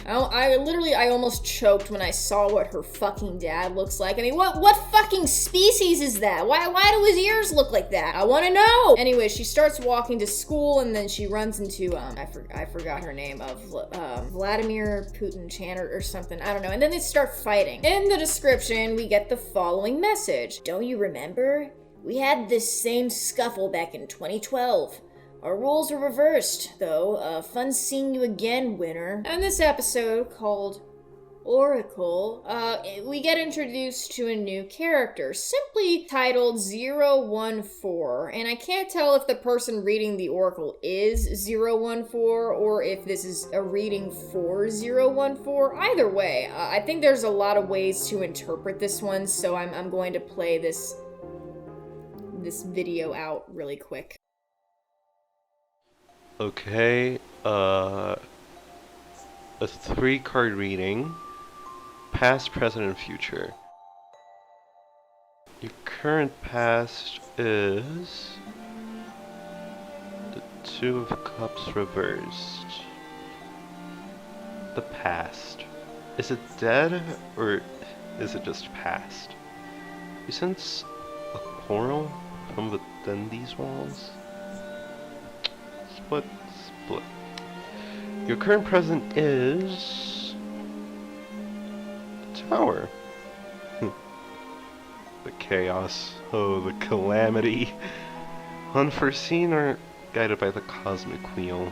almost choked when I saw what her fucking dad looks like. I mean, what fucking species is that? Why do his ears look like that? I want to know. Anyway, she starts walking to school, and then she runs into I forgot her name, Vladimir Putin Channer or something. I don't know. And then they start fighting. In the description, we get the following message: "Don't you remember? We had this same scuffle back in 2012. Our roles are reversed, though. Fun seeing you again, winner." And this episode, called Oracle, we get introduced to a new character, simply titled 014, and I can't tell if the person reading the Oracle is 014 or if this is a reading for 014. Either way, I think there's a lot of ways to interpret this one, so I'm going to play this video out really quick. Okay, a 3-card reading, past, present, and future. Your current past is the 2 of Cups reversed. The past. Is it dead, or is it just past? You sense a quarrel from within these walls? Split. Your current present is the Tower. The chaos. Oh, the calamity. Unforeseen or guided by the cosmic wheel.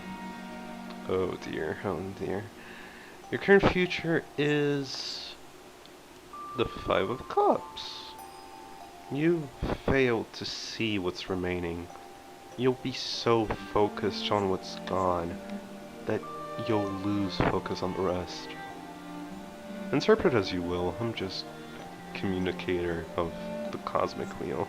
Oh dear, oh dear. Your current future is the 5 of Cups. You failed to see what's remaining. You'll be so focused on what's gone that you'll lose focus on the rest. Interpret as you will, I'm just a communicator of the cosmic wheel.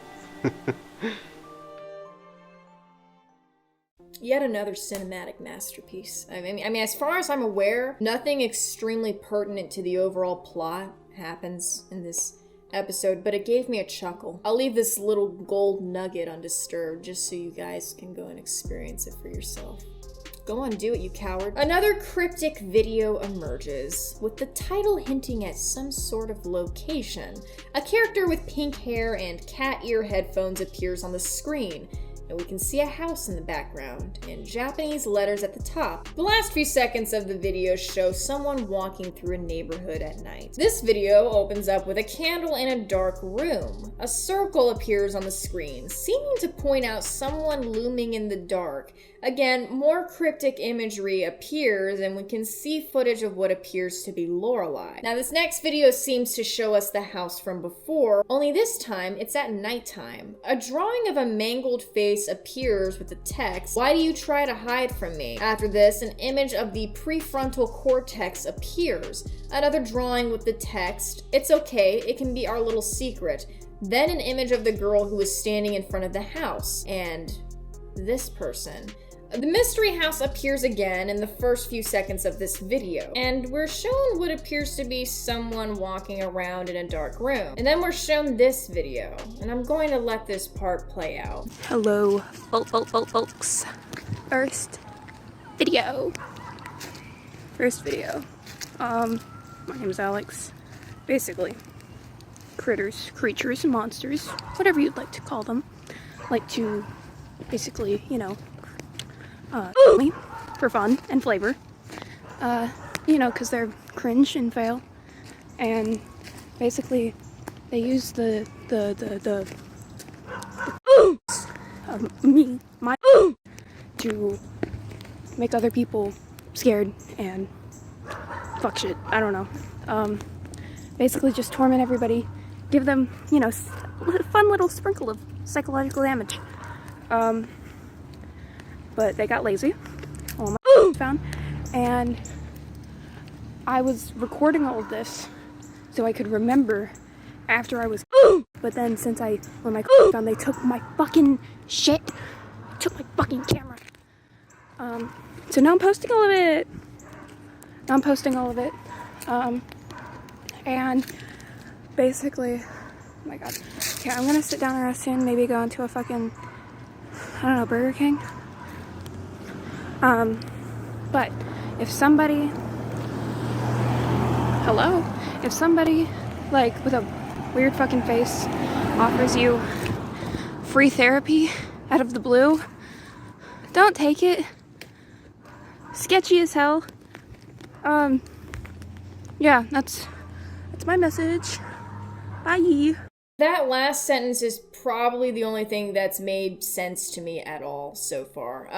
Yet another cinematic masterpiece. I mean, as far as I'm aware, nothing extremely pertinent to the overall plot happens in this episode, but it gave me a chuckle. I'll leave this little gold nugget undisturbed just so you guys can go and experience it for yourself. Go on, do it, you coward. Another cryptic video emerges, with the title hinting at some sort of location. A character with pink hair and cat ear headphones appears on the screen, and we can see a house in the background, and Japanese letters at the top. The last few seconds of the video show someone walking through a neighborhood at night. This video opens up with a candle in a dark room. A circle appears on the screen, seeming to point out someone looming in the dark. Again, more cryptic imagery appears, and we can see footage of what appears to be Lorelei. Now, this next video seems to show us the house from before, only this time it's at nighttime. A drawing of a mangled face appears with the text, "Why do you try to hide from me?" After this, an image of the prefrontal cortex appears. Another drawing with the text, "It's okay, it can be our little secret." Then an image of the girl who is standing in front of the house, and this person. The mystery house appears again in the first few seconds of this video, and we're shown what appears to be someone walking around in a dark room. And then we're shown this video, and I'm going to let this part play out. Hello, folks. First video. My name is Alex. Basically, critters, creatures, monsters, whatever you'd like to call them, like to basically, me for fun and flavor, because they're cringe and fail, and basically they use the to make other people scared and fuck shit. I don't know. Basically just torment everybody, give them, fun little sprinkle of psychological damage. But they got lazy. All my found, and I was recording all of this so I could remember after I was. But then when my found, they took my fucking shit. Took my fucking camera. So now I'm posting all of it. And basically, oh my god. Okay, I'm gonna sit down real soon, maybe go into a fucking, I don't know, Burger King. But if somebody, like, with a weird fucking face offers you free therapy out of the blue, don't take it. Sketchy as hell. Yeah, that's my message. Bye. That last sentence is probably the only thing that's made sense to me at all so far.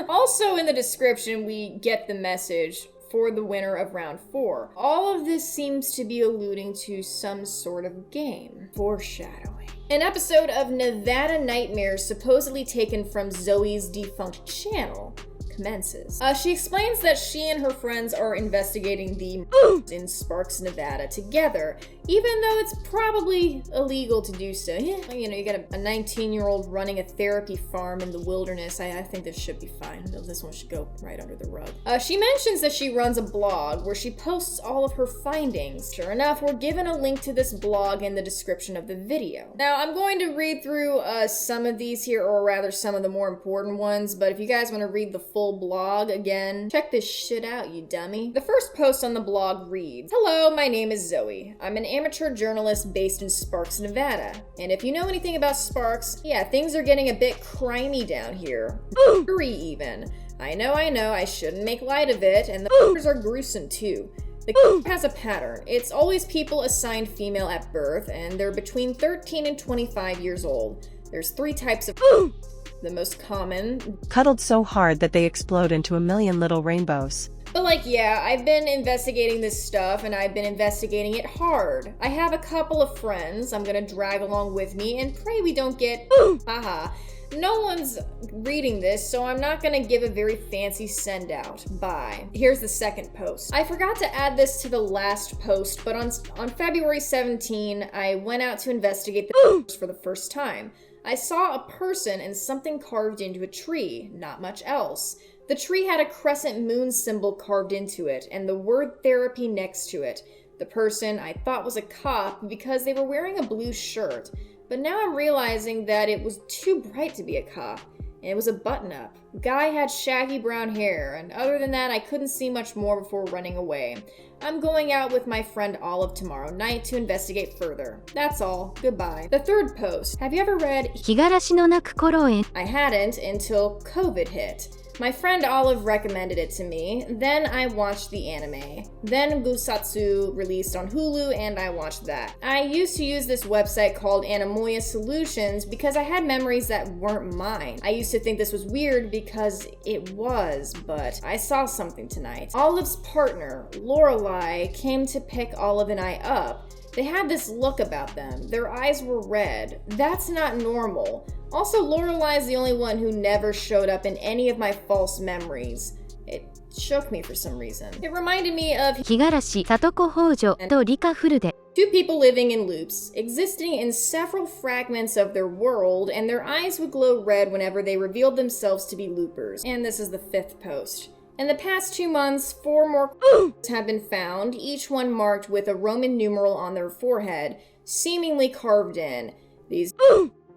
Also in the description, we get the message for the winner of round 4. All of this seems to be alluding to some sort of game. Foreshadowing. An episode of Nevada Nightmares supposedly taken from Zoe's defunct channel commences. She explains that she and her friends are investigating the in Sparks, Nevada together, even though it's probably illegal to do so. Yeah, you know, you got a 19-year-old running a therapy farm in the wilderness. I think this should be fine. This one should go right under the rug. She mentions that she runs a blog where she posts all of her findings. Sure enough, we're given a link to this blog in the description of the video. Now, I'm going to read through some of these here, or rather some of the more important ones, but if you guys want to read the full blog again, check this shit out, you dummy. The first post on the blog reads, "Hello, my name is Zoe. I'm an amateur journalist based in Sparks, Nevada. And if you know anything about Sparks, yeah, things are getting a bit crimey down here. Eerie even. I know, I shouldn't make light of it, and the pictures are gruesome too. The has a pattern. It's always people assigned female at birth, and they're between 13 and 25 years old. There's 3 types of the most common, cuddled so hard that they explode into a million little rainbows. But like, yeah, I've been investigating this stuff, and I've been investigating it hard. I have a couple of friends I'm gonna drag along with me, and pray we don't get haha. No one's reading this, so I'm not gonna give a very fancy send out. Bye." Here's the second post. I forgot to add this to the last post, but on February 17, I went out to investigate the for the first time. I saw a person and something carved into a tree, not much else. The tree had a crescent moon symbol carved into it, and the word therapy next to it. The person I thought was a cop because they were wearing a blue shirt, but now I'm realizing that it was too bright to be a cop, and it was a button-up. Guy had shaggy brown hair, and other than that, I couldn't see much more before running away. I'm going out with my friend Olive tomorrow night to investigate further. That's all. Goodbye. The third post. Have you ever read 日暮らしの泣く頃へ? I hadn't until COVID hit. My friend Olive recommended it to me, then I watched the anime. Then Gusatsu released on Hulu, and I watched that. I used to use this website called Anemoya Solutions because I had memories that weren't mine. I used to think this was weird because it was, but I saw something tonight. Olive's partner, Lorelei, came to pick Olive and I up. They had this look about them. Their eyes were red. That's not normal. Also, Lorelei's the only one who never showed up in any of my false memories. It shook me for some reason. It reminded me of 日暮らし、里子北条と理科フルで。 Two people living in loops, existing in several fragments of their world, and their eyes would glow red whenever they revealed themselves to be loopers. And this is the 5th post. In the past 2 months, 4 more have been found, each one marked with a Roman numeral on their forehead, seemingly carved in. These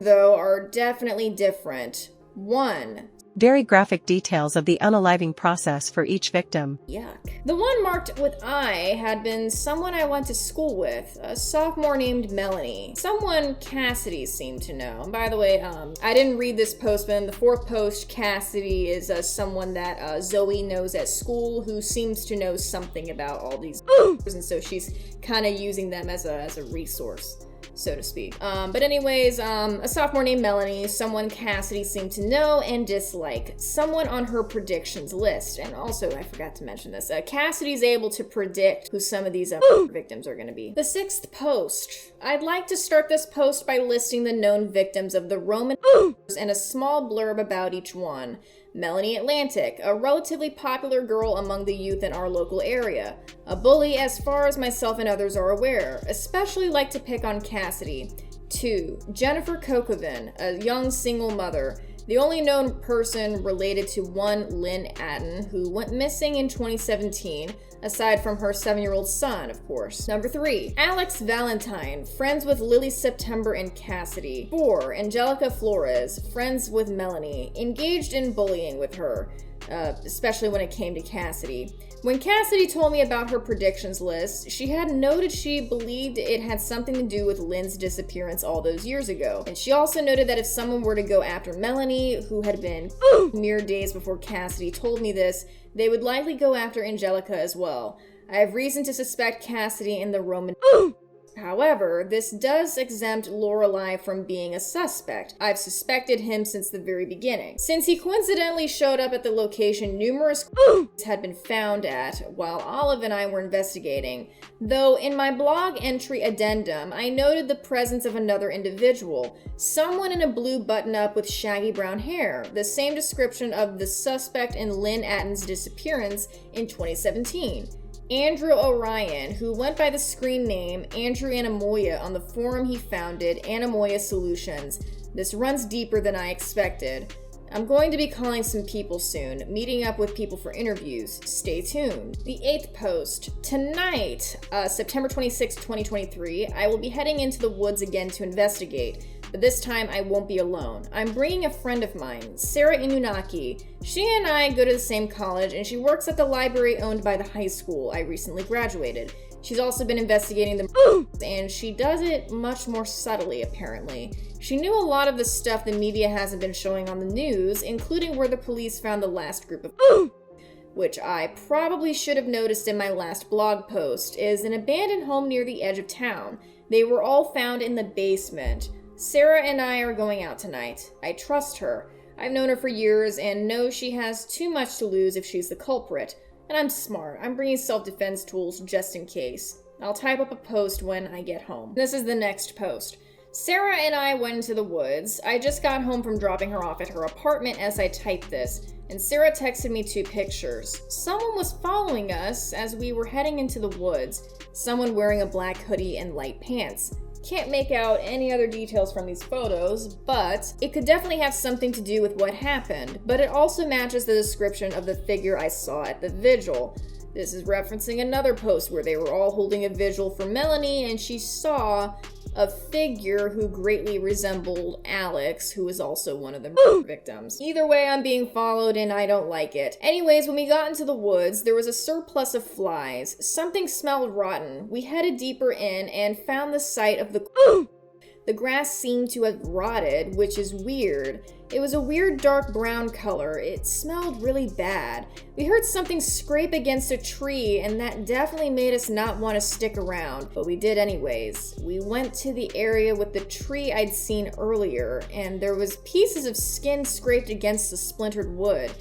though, are definitely different. 1. Very graphic details of the unaliving process for each victim. Yuck. The one marked with I had been someone I went to school with, a sophomore named Melanie. Someone Cassidy seemed to know. By the way, I didn't read this post, but in the 4th post, Cassidy is someone that Zoe knows at school who seems to know something about all these and so she's kind of using them as a resource. so to speak. But anyways, a sophomore named Melanie, someone Cassidy seemed to know and dislike, someone on her predictions list. And also, I forgot to mention this, Cassidy's able to predict who some of these victims are going to be. The 6th post. I'd like to start this post by listing the known victims of the Roman and a small blurb about each one. Melanie Atlantic, a relatively popular girl among the youth in our local area. A bully as far as myself and others are aware, especially like to pick on Cassidy. 2. Jennifer Kokovin, a young single mother. The only known person related to one Lynn Atten, who went missing in 2017, aside from her 7-year-old son, of course. Number 3, Alex Valentine, friends with Lily September and Cassidy. 4, Angelica Flores, friends with Melanie, engaged in bullying with her, especially when it came to Cassidy. When Cassidy told me about her predictions list, she had noted she believed it had something to do with Lynn's disappearance all those years ago. And she also noted that if someone were to go after Melanie, who had been mere days before Cassidy told me this, they would likely go after Angelica as well. I have reason to suspect Cassidy and the Roman. However, this does exempt Lorelei from being a suspect. I've suspected him since the very beginning. Since he coincidentally showed up at the location numerous had been found at while Olive and I were investigating, though in my blog entry addendum, I noted the presence of another individual, someone in a blue button-up with shaggy brown hair, the same description of the suspect in Lynn Atten's disappearance in 2017. Andrew Orion, who went by the screen name Andrew Anamoya on the forum he founded, Anamoya Solutions. This runs deeper than I expected. I'm going to be calling some people soon, meeting up with people for interviews. Stay tuned. The 8th post. Tonight, September 26, 2023, I will be heading into the woods again to investigate. But this time I won't be alone. I'm bringing a friend of mine, Sarah Inunaki. She and I go to the same college, and she works at the library owned by the high school I recently graduated. She's also been investigating the and she does it much more subtly, apparently. She knew a lot of the stuff the media hasn't been showing on the news, including where the police found the last group of which I probably should have noticed in my last blog post, is an abandoned home near the edge of town. They were all found in the basement. Sarah and I are going out tonight. I trust her. I've known her for years and know she has too much to lose if she's the culprit. And I'm smart. I'm bringing self-defense tools just in case. I'll type up a post when I get home. This is the next post. Sarah and I went into the woods. I just got home from dropping her off at her apartment as I typed this, and Sarah texted me 2 pictures. Someone was following us as we were heading into the woods. Someone wearing a black hoodie and light pants. Can't make out any other details from these photos, but it could definitely have something to do with what happened, but it also matches the description of the figure I saw at the vigil. This is referencing another post where they were all holding a vigil for Melanie, and she saw a figure who greatly resembled Alex, who was also one of the victims. Either way, I'm being followed and I don't like it. Anyways, when we got into the woods, there was a surplus of flies. Something smelled rotten. We headed deeper in and found the site of the The grass seemed to have rotted, which is weird. It was a weird dark brown color. It smelled really bad. We heard something scrape against a tree, and that definitely made us not want to stick around, but we did anyways. We went to the area with the tree I'd seen earlier, and there was pieces of skin scraped against the splintered wood,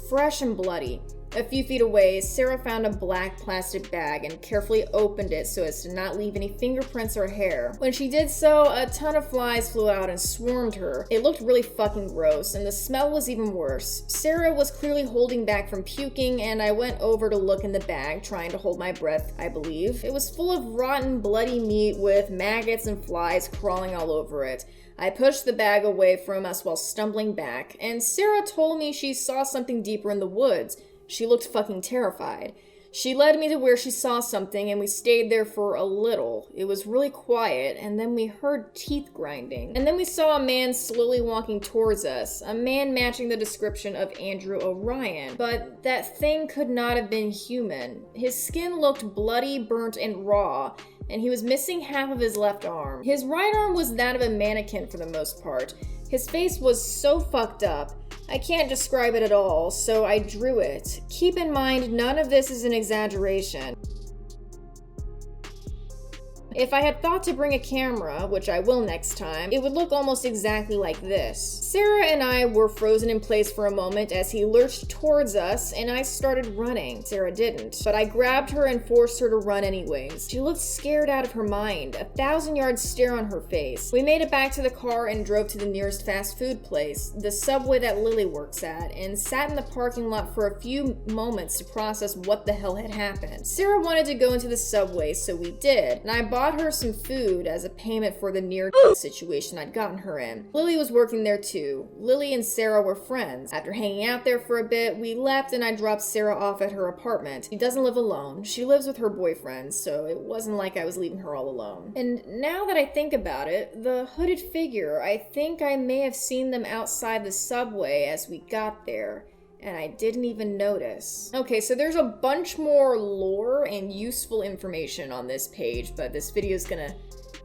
fresh and bloody. A few feet away, Sarah found a black plastic bag and carefully opened it so as to not leave any fingerprints or hair. When she did so, a ton of flies flew out and swarmed her. It looked really fucking gross, and the smell was even worse. Sarah was clearly holding back from puking, and I went over to look in the bag, trying to hold my breath, I believe. It was full of rotten, bloody meat with maggots and flies crawling all over it. I pushed the bag away from us while stumbling back, and Sarah told me she saw something deeper in the woods. She looked fucking terrified. She led me to where she saw something, and we stayed there for a little. It was really quiet, and then we heard teeth grinding. And then we saw a man slowly walking towards us, a man matching the description of Andrew Orion. But that thing could not have been human. His skin looked bloody, burnt, and raw, and he was missing half of his left arm. His right arm was that of a mannequin for the most part. His face was so fucked up, I can't describe it at all, so I drew it. Keep in mind, none of this is an exaggeration. If I had thought to bring a camera, which I will next time, it would look almost exactly like this. Sarah and I were frozen in place for a moment as he lurched towards us and I started running. Sarah didn't, but I grabbed her and forced her to run anyways. She looked scared out of her mind, a 1,000-yard stare on her face. We made it back to the car and drove to the nearest fast food place, the Subway that Lily works at, and sat in the parking lot for a few moments to process what the hell had happened. Sarah wanted to go into the Subway, so we did, and I bought her some food as a payment for the near situation I'd gotten her in. Lily was working there too. Lily and Sarah were friends. After hanging out there for a bit, we left and I dropped Sarah off at her apartment. She doesn't live alone. She lives with her boyfriend, so it wasn't like I was leaving her all alone. And now that I think about it, the hooded figure, I think I may have seen them outside the Subway as we got there, and I didn't even notice. Okay, so there's a bunch more lore and useful information on this page, but this video is gonna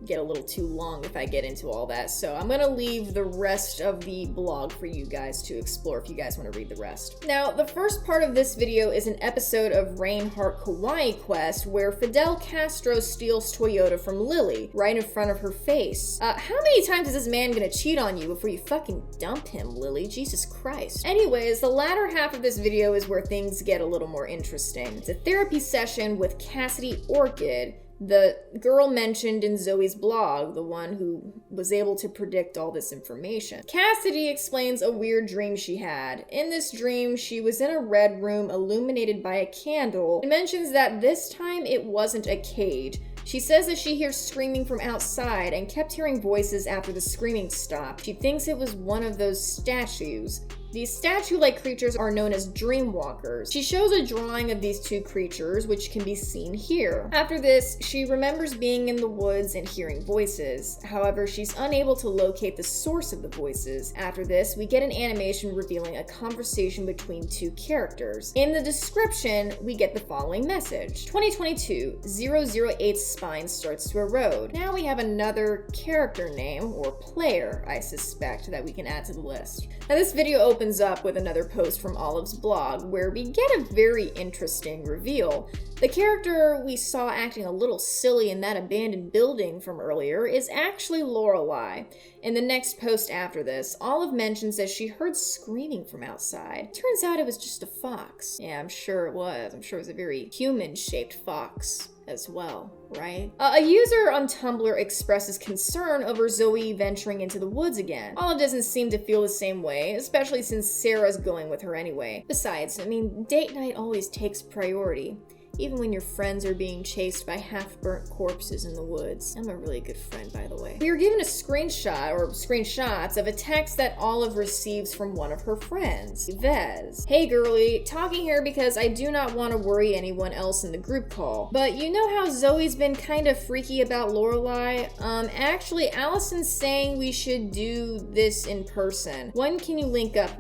get a little too long if I get into all that, so I'm gonna leave the rest of the blog for you guys to explore if you guys want to read the rest. Now, the first part of this video is an episode of Heart Kawaii Quest where Fidel Castro steals Toyota from Lily right in front of her face. How many times is this man gonna cheat on you before you fucking dump him, Lily? Jesus Christ. Anyways, the latter half of this video is where things get a little more interesting. It's a therapy session with Cassidy Orchid, the girl mentioned in Zoe's blog, the one who was able to predict all this information. Cassidy explains a weird dream she had. In this dream, she was in a red room illuminated by a candle and mentions that this time it wasn't a cage. She says that she hears screaming from outside and kept hearing voices after the screaming stopped. She thinks it was one of those statues. These statue-like creatures are known as dreamwalkers. She shows a drawing of these two creatures, which can be seen here. After this, she remembers being in the woods and hearing voices. However, she's unable to locate the source of the voices. After this, we get an animation revealing a conversation between two characters. In the description, we get the following message. 2022, 008's spine starts to erode. Now we have another character name, or player, I suspect, that we can add to the list. Now this video opens up with another post from Olive's blog where we get a very interesting reveal. The character we saw acting a little silly in that abandoned building from earlier is actually Lorelei. In the next post after this, Olive mentions that she heard screaming from outside. Turns out it was just a fox. Yeah, I'm sure it was. I'm sure it was a very human-shaped fox as well, right? A user on Tumblr expresses concern over Zoe venturing into the woods again. Olive doesn't seem to feel the same way, especially since Sarah's going with her anyway. Besides, I mean, date night always takes priority, even when your friends are being chased by half-burnt corpses in the woods. I'm a really good friend, by the way. We are given a screenshot, or screenshots, of a text that Olive receives from one of her friends, Vez. Hey girlie, talking here because I do not want to worry anyone else in the group call, but you know how Zoe's been kind of freaky about Lorelei? Actually, Allison's saying we should do this in person. When can you link up,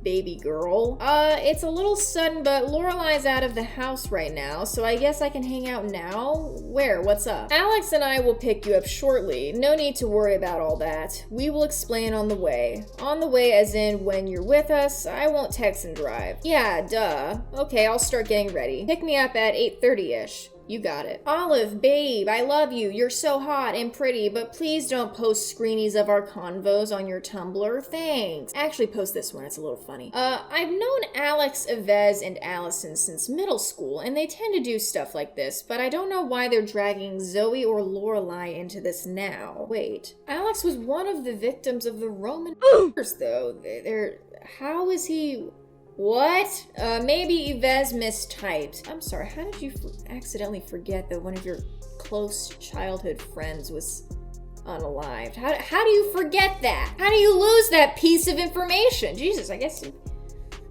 baby girl? It's a little sudden, but Lorelei's out of the house right now, so I guess I can hang out now? Where? What's up? Alex and I will pick you up shortly. No need to worry about all that. We will explain on the way. On the way as in when you're with us, I won't text and drive. Yeah, duh. Okay, I'll start getting ready. Pick me up at 8:30-ish. You got it. Olive, babe, I love you. You're so hot and pretty, but please don't post screenies of our convos on your Tumblr. Thanks. Actually, post this one. It's a little funny. I've known Alex, Yves, and Allison since middle school, and they tend to do stuff like this, but I don't know why they're dragging Zoe or Lorelei into this now. Wait. Alex was one of the victims of the Roman Wars, though. How is he... What? Maybe Yves mistyped. I'm sorry, how did you accidentally forget that one of your close childhood friends was unalived? How do you forget that? How do you lose that piece of information? Jesus, I guess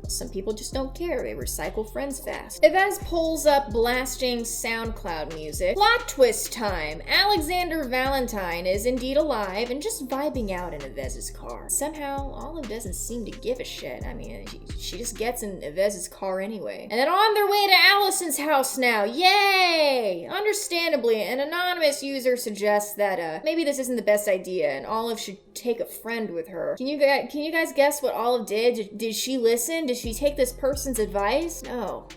some people just don't care. They recycle friends fast. Yves pulls up blasting SoundCloud music. Plot twist time. Alexander Valentine is indeed alive and just vibing out in Yves's car. Somehow, Olive doesn't seem to give a shit. I mean, she just gets in Yves's car anyway. And then on their way to Allison's house now. Yay! Understandably, an anonymous user suggests that maybe this isn't the best idea and Olive should take a friend with her. Can you guys guess what Olive did? Did she listen? Did she take this person's advice? No.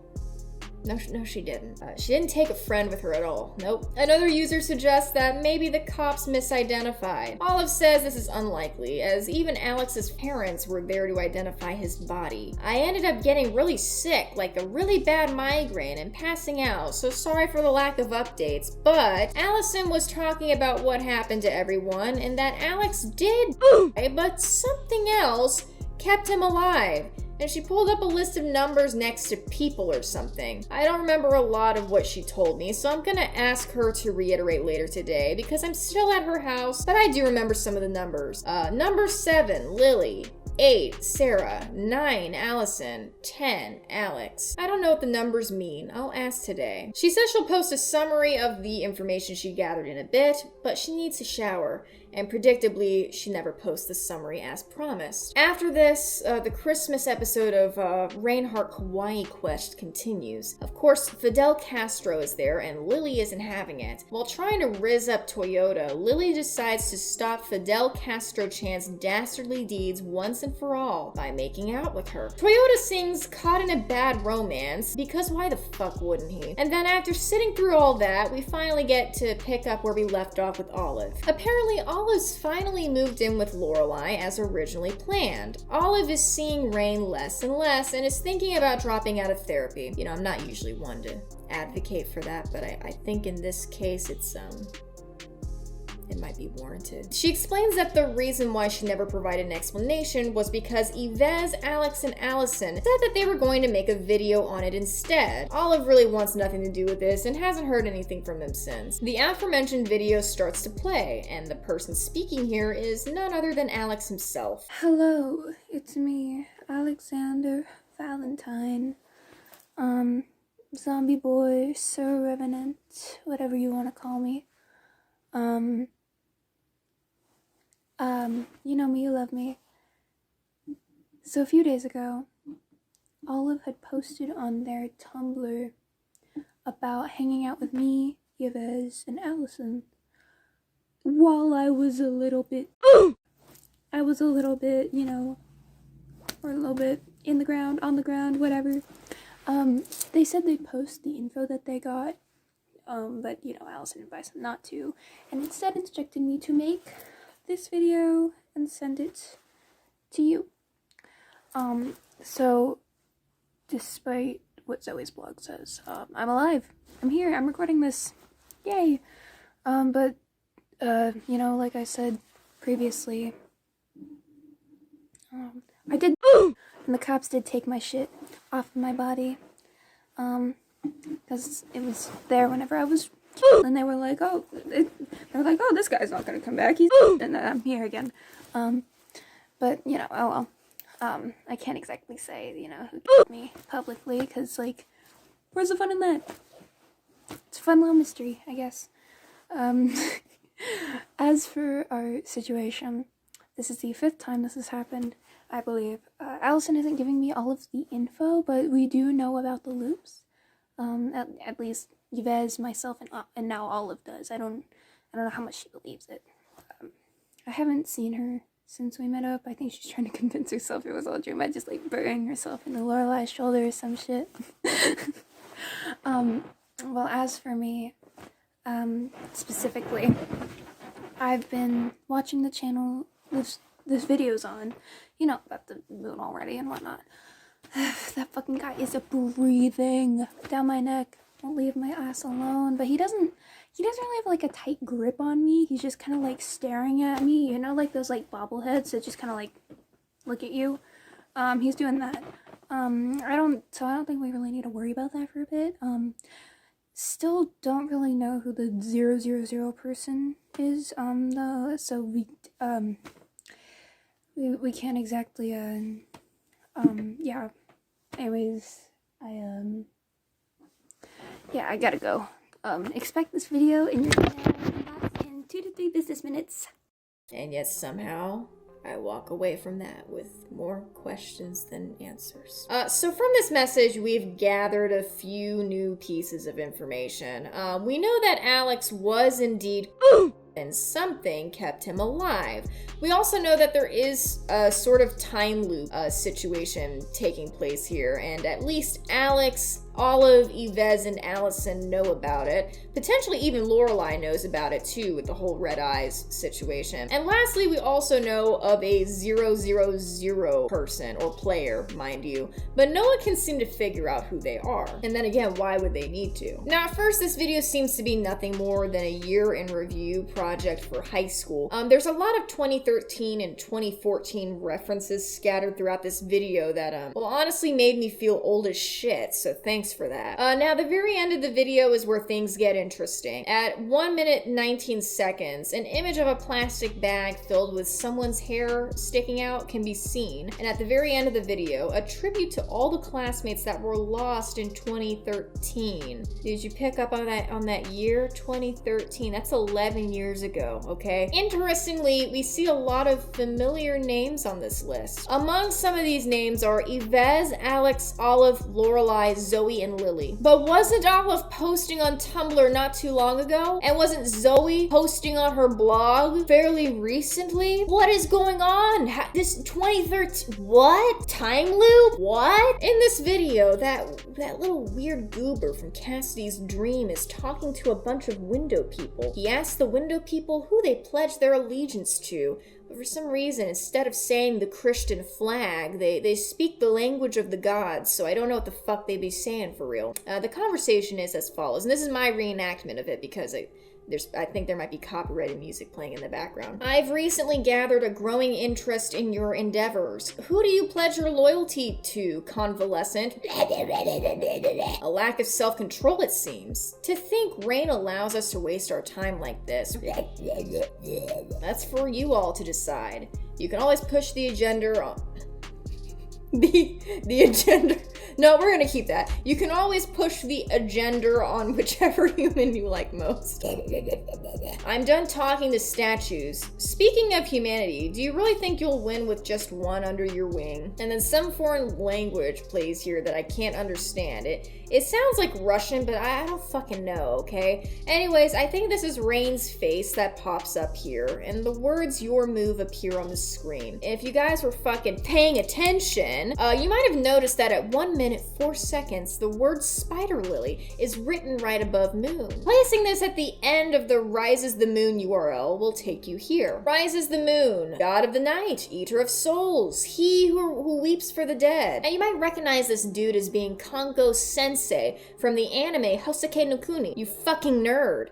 No, she didn't. She didn't take a friend with her at all. Nope. Another user suggests that maybe the cops misidentified. Olive says this is unlikely, as even Alex's parents were there to identify his body. I ended up getting really sick, like a really bad migraine, and passing out, so sorry for the lack of updates, but Allison was talking about what happened to everyone, and that Alex did die, but something else kept him alive. And she pulled up a list of numbers next to people or something. I don't remember a lot of what she told me, so I'm gonna ask her to reiterate later today because I'm still at her house, but I do remember some of the numbers. Number 7, Lily. 8, Sarah. 9, Allison. 10, Alex. I don't know what the numbers mean. I'll ask today. She says she'll post a summary of the information she gathered in a bit, but she needs a shower. And predictably, she never posts the summary as promised. After this, the Christmas episode of Heart Kawaii Quest continues. Of course, Fidel Castro is there, and Lily isn't having it. While trying to rizz up Toyota, Lily decides to stop Fidel Castro-chan's dastardly deeds once and for all by making out with her. Toyota sings Caught in a Bad Romance, because why the fuck wouldn't he? And then after sitting through all that, we finally get to pick up where we left off with Olive. Apparently, Olive's finally moved in with Lorelai as originally planned. Olive is seeing Rain less and less and is thinking about dropping out of therapy. You know, I'm not usually one to advocate for that, but I think in this case it might be warranted. She explains that the reason why she never provided an explanation was because Yves, Alex, and Allison said that they were going to make a video on it instead. Olive really wants nothing to do with this and hasn't heard anything from them since. The aforementioned video starts to play, and the person speaking here is none other than Alex himself. Hello, it's me, Alexander Valentine. Zombie boy, Sir Revenant, whatever you want to call me. You know me, you love me. So a few days ago, Olive had posted on their Tumblr about hanging out with me, Yves, and Allison. While I was a little bit, you know, or a little bit in the ground, on the ground, whatever. They said they'd post the info that they got, but, you know, Allison advised them not to, and instead instructed me to make this video and send it to you. So, despite what Zoe's blog says, I'm alive. I'm here. I'm recording this. Yay. But, you know, like I said previously, I did, and the cops did take my shit off of my body, because it was there whenever I was, and they were like, oh, this guy's not gonna come back, and I'm here again, but, you know, oh well, I can't exactly say, you know, who killed me publicly, because, like, where's the fun in that? It's a fun little mystery, I guess. As for our situation, this is the 5th time this has happened, I believe. Allison isn't giving me all of the info, but we do know about the loops. At least Yves, myself, and now Olive does. I don't know how much she believes it. I haven't seen her since we met up. I think she's trying to convince herself it was all a dream by just, like, burying herself in the Lorelai's shoulder or some shit. Well, as for me, specifically, I've been watching the channel this video's on, you know, about the moon already and whatnot. That fucking guy is breathing down my neck. Won't leave my ass alone. But he doesn't really have, like, a tight grip on me. He's just kind of, like, staring at me, you know, like those, like, bobbleheads that just kind of, like, look at you. He's doing that. I don't think we really need to worry about that for a bit. Still don't really know who the 000 person is, though, so we can't exactly, yeah. Anyways, yeah, I gotta go. Expect this video in your inbox in 2 to 3 business minutes. And yet somehow I walk away from that with more questions than answers. So from this message, we've gathered a few new pieces of information. We know that Alex was indeed and something kept him alive. We also know that there is a sort of time loop situation taking place here, and at least Alex Olive, Yves, and Allison know about it. Potentially even Lorelai knows about it too with the whole red eyes situation. And lastly, we also know of a 000 person, or player, mind you, but no one can seem to figure out who they are. And then again, why would they need to? Now, at first, this video seems to be nothing more than a year in review project for high school. There's a lot of 2013 and 2014 references scattered throughout this video that, well, honestly made me feel old as shit, so thanks for that. Now, the very end of the video is where things get interesting. At 1 minute 19 seconds, an image of a plastic bag filled with someone's hair sticking out can be seen, and at the very end of the video, a tribute to all the classmates that were lost in 2013. Did you pick up on that year? 2013. That's 11 years ago, okay? Interestingly, we see a lot of familiar names on this list. Among some of these names are Yves, Alex, Olive, Lorelai, Zoe, and Lily. But wasn't Olive posting on Tumblr not too long ago? And wasn't Zoe posting on her blog fairly recently? What is going on? This 2013, what? Time loop? What? In this video, that little weird goober from Cassidy's dream is talking to a bunch of window people. He asks the window people who they pledge their allegiance to, but for some reason, instead of saying the Christian flag, they speak the language of the gods, so I don't know what the fuck they be saying for real. The conversation is as follows, and this is my reenactment of it because I think there might be copyrighted music playing in the background. I've recently gathered a growing interest in your endeavors. Who do you pledge your loyalty to, convalescent? A lack of self-control, it seems. To think Rain allows us to waste our time like this. That's for you all to decide. You can always push the agenda on... The agenda... No, we're gonna keep that. You can always push the agenda on whichever human you like most. I'm done talking to statues. Speaking of humanity, do you really think you'll win with just one under your wing? And then some foreign language plays here that I can't understand. It sounds like Russian, but I don't fucking know, okay? Anyways, I think this is Rain's face that pops up here, and the words "your move" appear on the screen. If you guys were fucking paying attention, you might have noticed that at 1 minute 4 seconds, the word Spider Lily is written right above moon. Placing this at the end of the Rises the Moon URL will take you here. Rises the moon, god of the night, eater of souls, he who weeps for the dead. And you might recognize this dude as being Kanko Sensei from the anime Hoseki no Kuni. You fucking nerd.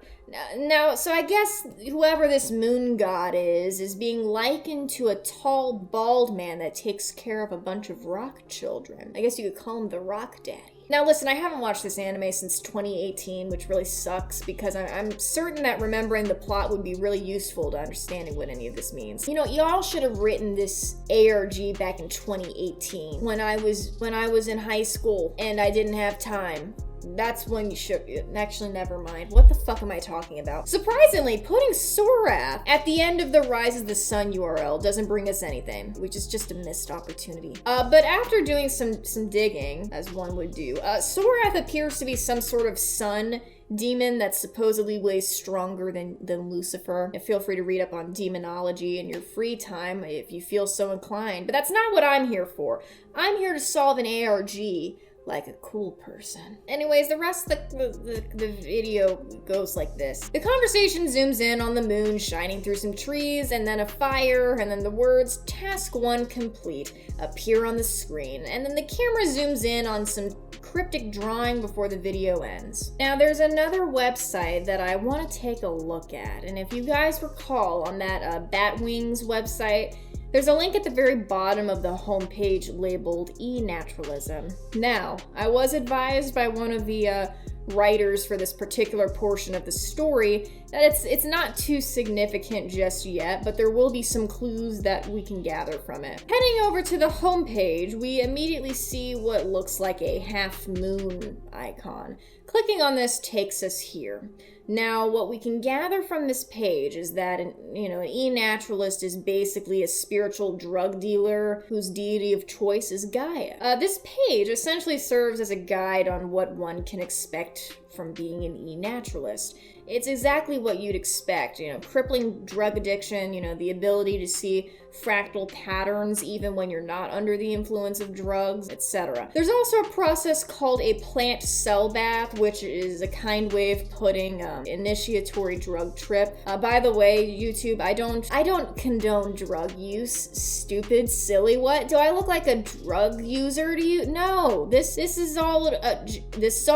Now, so I guess whoever this moon god is being likened to a tall, bald man that takes care of a bunch of rock children. I guess you could call him the Rock Daddy. Now listen, I haven't watched this anime since 2018, which really sucks because I'm certain that remembering the plot would be really useful to understanding what any of this means. You know, y'all should have written this ARG back in 2018 when I was in high school and I didn't have time. That's when you should. Actually, never mind. What the fuck am I talking about? Surprisingly, putting Sorath at the end of the Rise of the Sun URL doesn't bring us anything, which is just a missed opportunity. But after doing some digging, as one would do, Sorath appears to be some sort of sun demon that's supposedly way stronger than Lucifer. And feel free to read up on demonology in your free time if you feel so inclined. But that's not what I'm here for. I'm here to solve an ARG like a cool person. Anyways, the rest of the video goes like this. The conversation zooms in on the moon shining through some trees, and then a fire, and then the words "Task 1 complete" appear on the screen, and then the camera zooms in on some cryptic drawing before the video ends. Now, there's another website that I want to take a look at, and if you guys recall on that Batwings website, there's a link at the very bottom of the homepage labeled e-naturalism. Now, I was advised by one of the writers for this particular portion of the story that it's not too significant just yet, but there will be some clues that we can gather from it. Heading over to the homepage, we immediately see what looks like a half moon icon. Clicking on this takes us here. Now, what we can gather from this page is that an e-naturalist is basically a spiritual drug dealer whose deity of choice is Gaia. This page essentially serves as a guide on what one can expect from being an e-naturalist. It's exactly what you'd expect, crippling drug addiction, the ability to see fractal patterns even when you're not under the influence of drugs, etc. There's also a process called a plant cell bath, which is a kind way of putting initiatory drug trip. By the way, YouTube, I don't condone drug use. Stupid, silly, what? Do I look like a drug user to you? No, this is all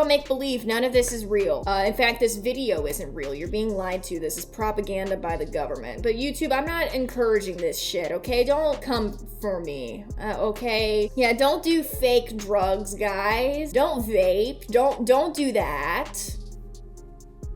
make-believe. None of this is real. In fact, this video isn't real. You're being lied to. This is propaganda by the government. But YouTube, I'm not encouraging this shit, okay? Don't come for me, okay? Yeah, don't do fake drugs, guys. Don't vape. Don't do that.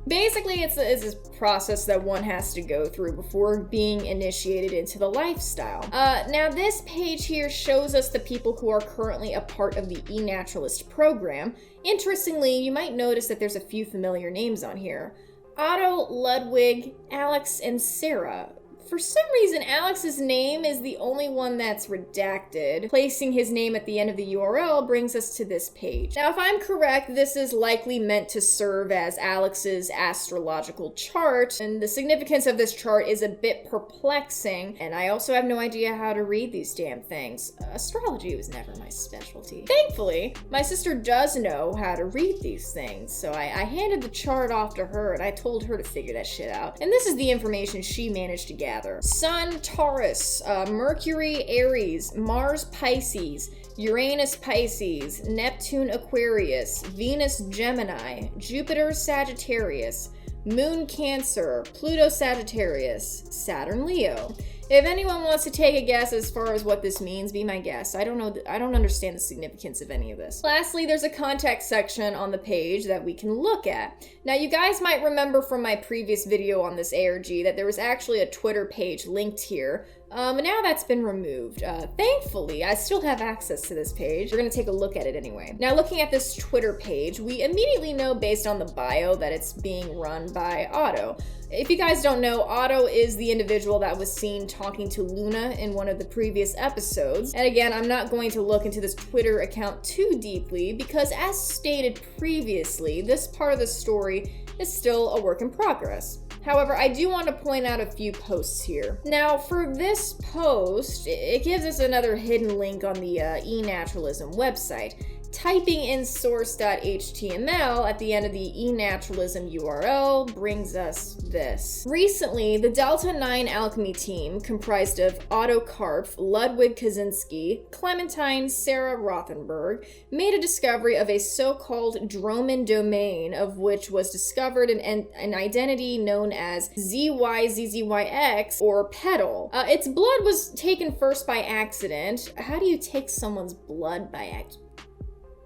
Basically, it's this process that one has to go through before being initiated into the lifestyle. Now, this page here shows us the people who are currently a part of the e-naturalist program. Interestingly, you might notice that there's a few familiar names on here. Otto, Ludwig, Alex, and Sarah. For some reason, Alex's name is the only one that's redacted. Placing his name at the end of the URL brings us to this page. Now, if I'm correct, this is likely meant to serve as Alex's astrological chart, and the significance of this chart is a bit perplexing, and I also have no idea how to read these damn things. Astrology was never my specialty. Thankfully, my sister does know how to read these things, so I handed the chart off to her, and I told her to figure that shit out. And this is the information she managed to gather. Sun, Taurus, Mercury, Aries, Mars, Pisces, Uranus, Pisces, Neptune, Aquarius, Venus, Gemini, Jupiter, Sagittarius, Moon, Cancer, Pluto, Sagittarius, Saturn, Leo. If anyone wants to take a guess as far as what this means, be my guest. I don't know. I don't understand the significance of any of this. Lastly, there's a contact section on the page that we can look at. Now, you guys might remember from my previous video on this ARG that there was actually a Twitter page linked here. But now that's been removed. Thankfully, I still have access to this page. We're gonna take a look at it anyway. Now, looking at this Twitter page, we immediately know based on the bio that it's being run by Otto. If you guys don't know, Otto is the individual that was seen talking to Luna in one of the previous episodes. And again, I'm not going to look into this Twitter account too deeply because, as stated previously, this part of the story is still a work in progress. However, I do want to point out a few posts here. Now, for this post, it gives us another hidden link on the eNaturalism website. Typing in source.html at the end of the eNaturalism URL brings us this. Recently, the Delta 9 Alchemy team, comprised of Otto Karpf, Ludwig Kaczynski, Clementine, Sarah Rothenberg, made a discovery of a so-called Droman domain, of which was discovered an identity known as ZYZZYX, or Petal. Its blood was taken first by accident. How do you take someone's blood by accident?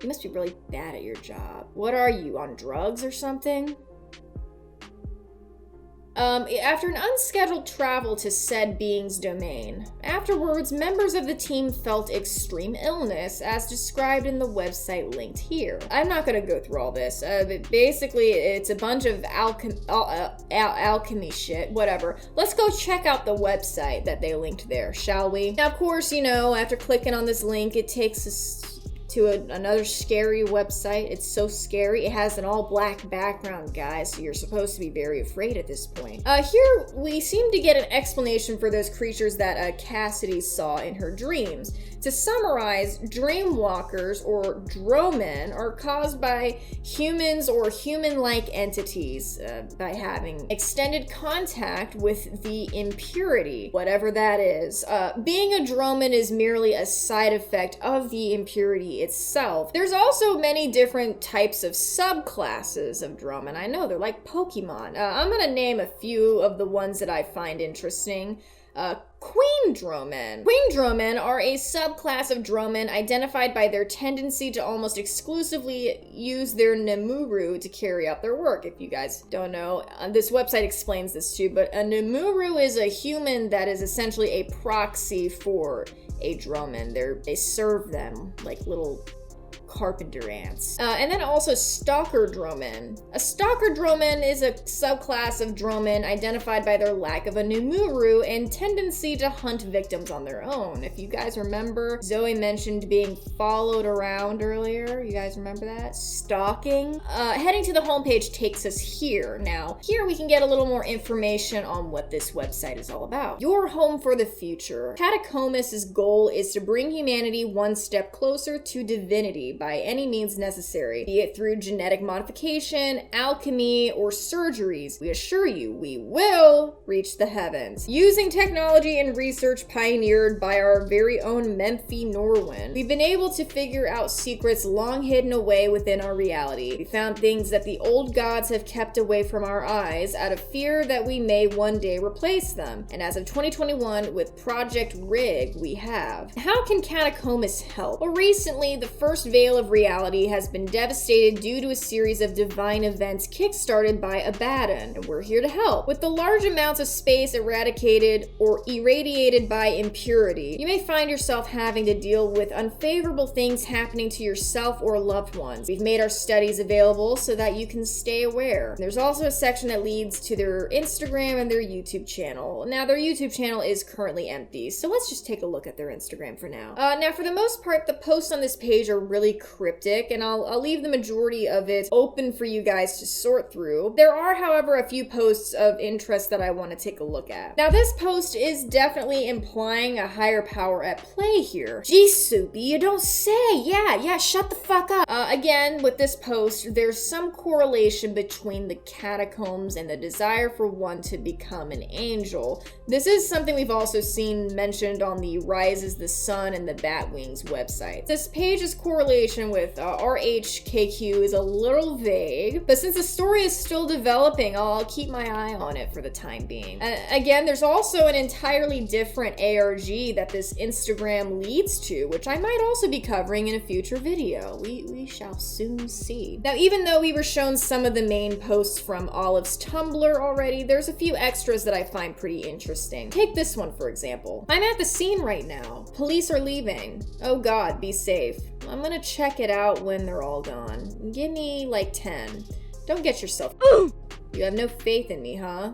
You must be really bad at your job. What are you, on drugs or something? After an unscheduled travel to said being's domain. Afterwards, members of the team felt extreme illness, as described in the website linked here. I'm not gonna go through all this. But basically, it's a bunch of alchemy shit, whatever. Let's go check out the website that they linked there, shall we? Now, of course, after clicking on this link, it takes us to another scary website. It's so scary. It has an all-black background, guys, so you're supposed to be very afraid at this point. Here, we seem to get an explanation for those creatures that Cassidy saw in her dreams. To summarize, dreamwalkers, or dromen, are caused by humans or human-like entities by having extended contact with the impurity, whatever that is. Being a dromen is merely a side effect of the impurity itself. There's also many different types of subclasses of dromen. I know, they're like Pokemon. I'm gonna name a few of the ones that I find interesting. Queen dromen. Queen dromen are a subclass of dromen identified by their tendency to almost exclusively use their nemuru to carry out their work. If you guys don't know, this website explains this too, but a nemuru is a human that is essentially a proxy for a dromen. They serve them like little carpenter ants. And then also stalker dromen. A stalker dromen is a subclass of dromen identified by their lack of a numuru and tendency to hunt victims on their own. If you guys remember, Zoe mentioned being followed around earlier. You guys remember that? Stalking. Heading to the homepage takes us here. Now, here we can get a little more information on what this website is all about. Your home for the future. Catacombs' goal is to bring humanity one step closer to divinity by any means necessary, be it through genetic modification, alchemy, or surgeries. We assure you, we will reach the heavens. Using technology and research pioneered by our very own Memphi Norwin, we've been able to figure out secrets long hidden away within our reality. We found things that the old gods have kept away from our eyes out of fear that we may one day replace them. And as of 2021, with Project Rig, we have. How can Catacombs help? Well, recently, the first veil of reality has been devastated due to a series of divine events kickstarted by Abaddon, and we're here to help. With the large amounts of space eradicated or irradiated by impurity, you may find yourself having to deal with unfavorable things happening to yourself or loved ones. We've made our studies available so that you can stay aware. There's also a section that leads to their Instagram and their YouTube channel. Now, their YouTube channel is currently empty, so let's just take a look at their Instagram for now. Now, for the most part, the posts on this page are really cryptic, and I'll leave the majority of it open for you guys to sort through. There are, however, a few posts of interest that I want to take a look at. Now, this post is definitely implying a higher power at play here. Gee, Soupy, you don't say. Yeah, shut the fuck up. Again, with this post, there's some correlation between the catacombs and the desire for one to become an angel. This is something we've also seen mentioned on the Rises the Sun and the Batwings website. This page's correlation with RHQK is a little vague, but since the story is still developing, I'll keep my eye on it for the time being. Again, there's also an entirely different ARG that this Instagram leads to, which I might also be covering in a future video. We shall soon see. Now, even though we were shown some of the main posts from Olive's Tumblr already, there's a few extras that I find pretty interesting. Take this one, for example. I'm at the scene right now. Police are leaving. Oh God, be safe. I'm gonna check it out when they're all gone. Give me like 10. Don't get yourself. You have no faith in me, huh?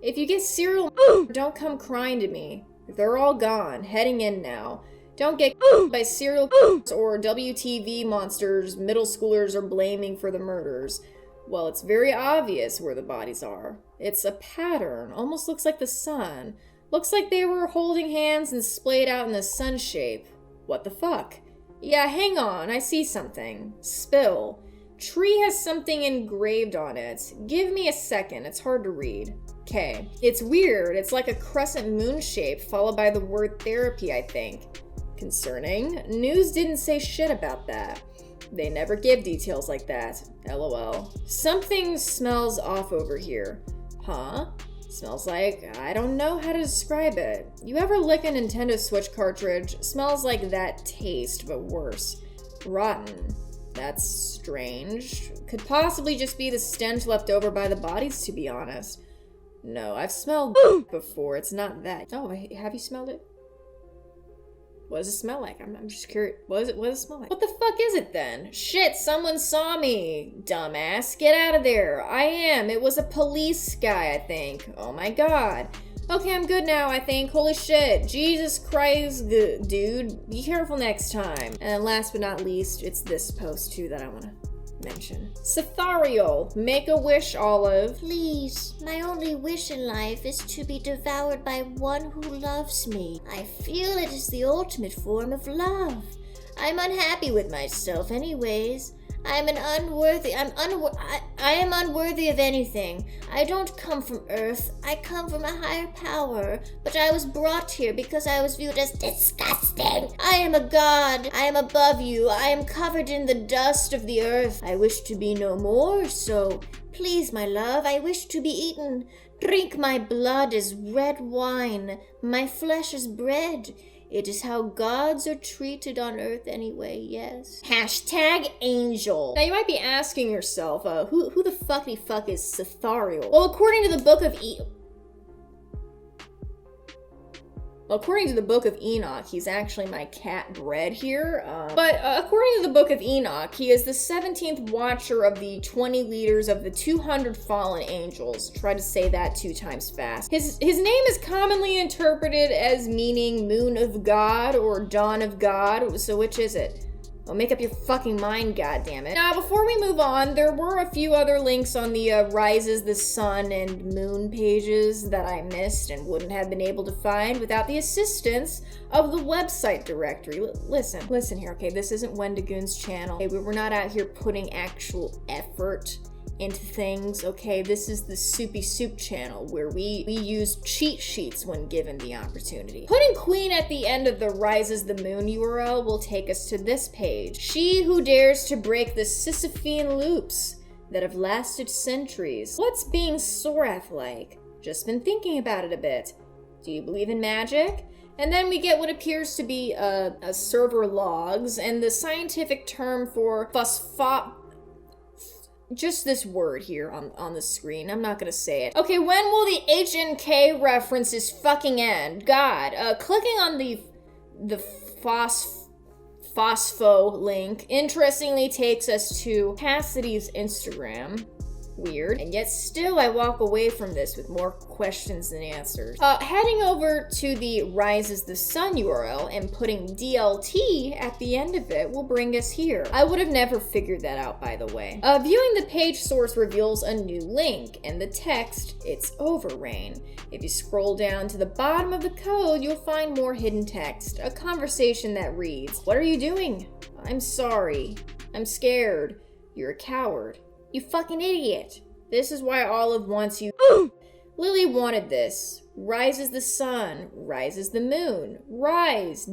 If you get serial, don't come crying to me. They're all gone, heading in now. Don't get by serial or WTV monsters middle schoolers are blaming for the murders. Well, it's very obvious where the bodies are. It's a pattern, almost looks like the sun. Looks like they were holding hands and splayed out in the sun shape. What the fuck? Yeah, hang on, I see something. Spill. Tree has something engraved on it. Give me a second, it's hard to read. Okay. It's weird, it's like a crescent moon shape followed by the word therapy, I think. Concerning. News didn't say shit about that. They never give details like that. LOL. Something smells off over here. Huh? Smells like, I don't know how to describe it. You ever lick a Nintendo Switch cartridge? Smells like that taste, but worse. Rotten. That's strange. Could possibly just be the stench left over by the bodies, to be honest. No, I've smelled before. It's not that. Oh, have you smelled it? What does it smell like? I'm just curious. What does it smell like? What the fuck is it then? Shit, someone saw me. Dumbass, get out of there. I am. It was a police guy, I think. Oh my God. Okay, I'm good now, I think. Holy shit. Jesus Christ, dude. Be careful next time. And last but not least, it's this post too that I want to mention. Cepharial, make a wish, Olive. Please, my only wish in life is to be devoured by one who loves me. I feel it is the ultimate form of love. I'm unhappy with myself anyways. I am unworthy of anything. I don't come from Earth. I come from a higher power. But I was brought here because I was viewed as disgusting. I am a god. I am above you. I am covered in the dust of the earth. I wish to be no more, so please, my love, I wish to be eaten. Drink my blood as red wine, my flesh as bread. It is how gods are treated on Earth anyway, yes. Hashtag angel. Now you might be asking yourself, who the fuck is Cepharial? Well, according to the Book of Well, according to the Book of Enoch, he's actually my cat Bread here. But according to the Book of Enoch, he is the 17th watcher of the 20 leaders of the 200 fallen angels. Try to say that 2 times fast. His name is commonly interpreted as meaning Moon of God or Dawn of God. So which is it? Well, make up your fucking mind, goddammit. Now, before we move on, there were a few other links on the Rises the Sun and Moon pages that I missed and wouldn't have been able to find without the assistance of the website directory. Listen here, okay? This isn't Wendigoon's channel. Okay, we're not out here putting actual effort into things, okay? This is the Soupy Soup channel where we use cheat sheets when given the opportunity. Putting Queen at the end of the Rises the Moon URL will take us to this page. She who dares to break the Sisyphean loops that have lasted centuries. What's being Sorath like? Just been thinking about it a bit. Do you believe in magic? And then we get what appears to be a server logs and the scientific term for just this word here on the screen. I'm not gonna say it. Okay, when will the HNK references fucking end? God, clicking on the phospho link interestingly takes us to Cassidy's Instagram. Weird. And yet still I walk away from this with more questions than answers. Heading over to the Rises the Sun URL and putting DLT at the end of it will bring us here. I would have never figured that out, by the way. Viewing the page source reveals a new link, and the text, it's over, Rain. If you scroll down to the bottom of the code, you'll find more hidden text. A conversation that reads, "What are you doing? I'm sorry. I'm scared. You're a coward. You fucking idiot. This is why Olive wants you." Lily wanted this. Rises the sun, rises the moon, rise, ...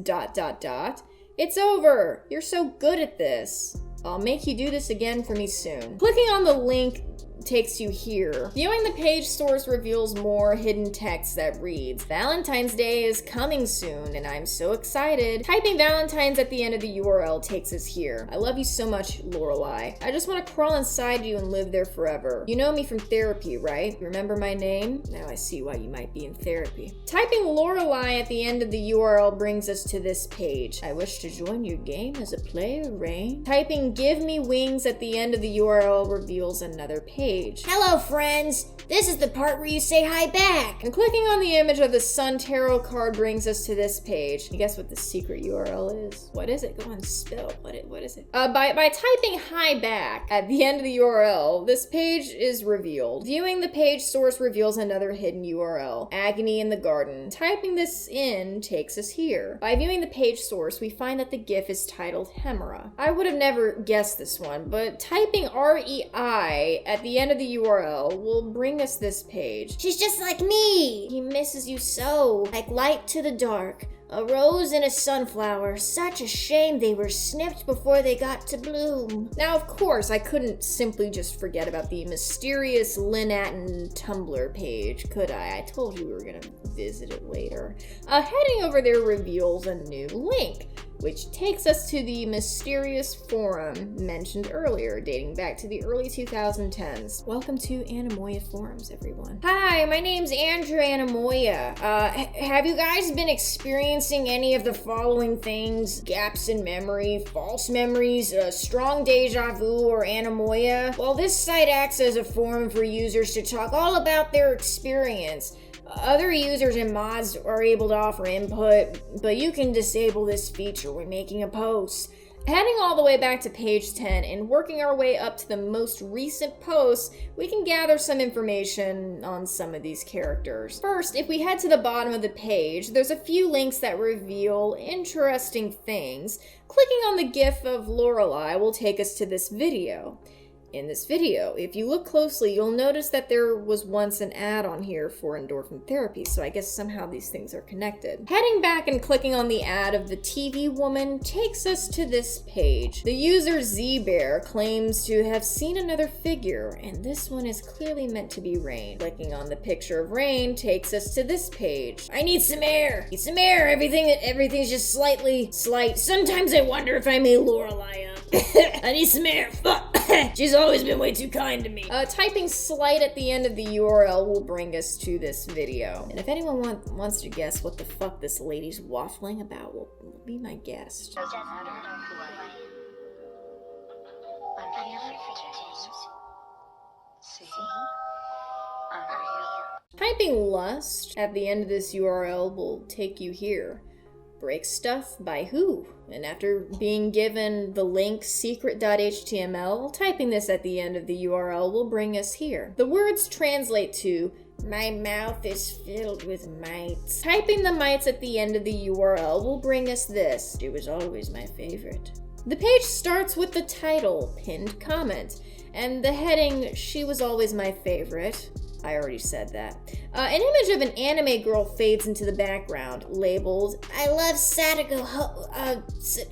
It's over. You're so good at this. I'll make you do this again for me soon. Clicking on the link takes you here. Viewing the page source reveals more hidden text that reads, "Valentine's Day is coming soon and I'm so excited." Typing Valentine's at the end of the URL takes us here. I love you so much, Lorelei. I just want to crawl inside you and live there forever. You know me from therapy, right? Remember my name? Now I see why you might be in therapy. Typing Lorelei at the end of the URL brings us to this page. I wish to join your game as a player, Rain. Typing "Give me wings" at the end of the URL reveals another page. Hello, friends. This is the part where you say hi back. And clicking on the image of the Sun Tarot card brings us to this page. You guess what the secret URL is? What is it? Go on, spill. What is it? By typing hi back at the end of the URL, this page is revealed. Viewing the page source reveals another hidden URL, Agony in the Garden. Typing this in takes us here. By viewing the page source, we find that the GIF is titled Hemera. I would have never guessed this one, but typing REI at the end of the URL will bring us this page. She's just like me. He misses you so. Like light to the dark. A rose and a sunflower. Such a shame they were snipped before they got to bloom. Now, of course, I couldn't simply just forget about the mysterious Lynn Tumblr page, could I? I told you we were gonna visit it later. Heading over there reveals a new link, which takes us to the mysterious forum mentioned earlier, dating back to the early 2010s. Welcome to Anamoya Forums, everyone. Hi, my name's Andrew Anamoya. Have you guys been experiencing any of the following things? Gaps in memory, false memories, strong deja vu, or Anamoya? Well, this site acts as a forum for users to talk all about their experience. Other users and mods are able to offer input, but you can disable this feature when making a post. Heading all the way back to page 10 and working our way up to the most recent posts, we can gather some information on some of these characters. First, if we head to the bottom of the page, there's a few links that reveal interesting things. Clicking on the GIF of Lorelei will take us to this video. In this video, if you look closely, you'll notice that there was once an ad on here for endorphin therapy, so I guess somehow these things are connected. Heading back and clicking on the ad of the TV woman takes us to this page. The user ZBear claims to have seen another figure, and this one is clearly meant to be Rain. Clicking on the picture of Rain takes us to this page. I need some air. Need some air. Everything's just slight. Sometimes I wonder if I may Lorelei up. I need some air. Fuck. She's always been way too kind to me. Typing slight at the end of the URL will bring us to this video. And if anyone wants to guess what the fuck this lady's waffling about, will be my guest. Typing lust at the end of this URL will take you here. Break stuff by who? And after being given the link secret.html, typing this at the end of the URL will bring us here. The words translate to, my mouth is filled with mites. Typing the mites at the end of the URL will bring us this. It was always my favorite. The page starts with the title, pinned comment, and the heading, she was always my favorite. I already said that. An image of an anime girl fades into the background, labeled, I love Satoko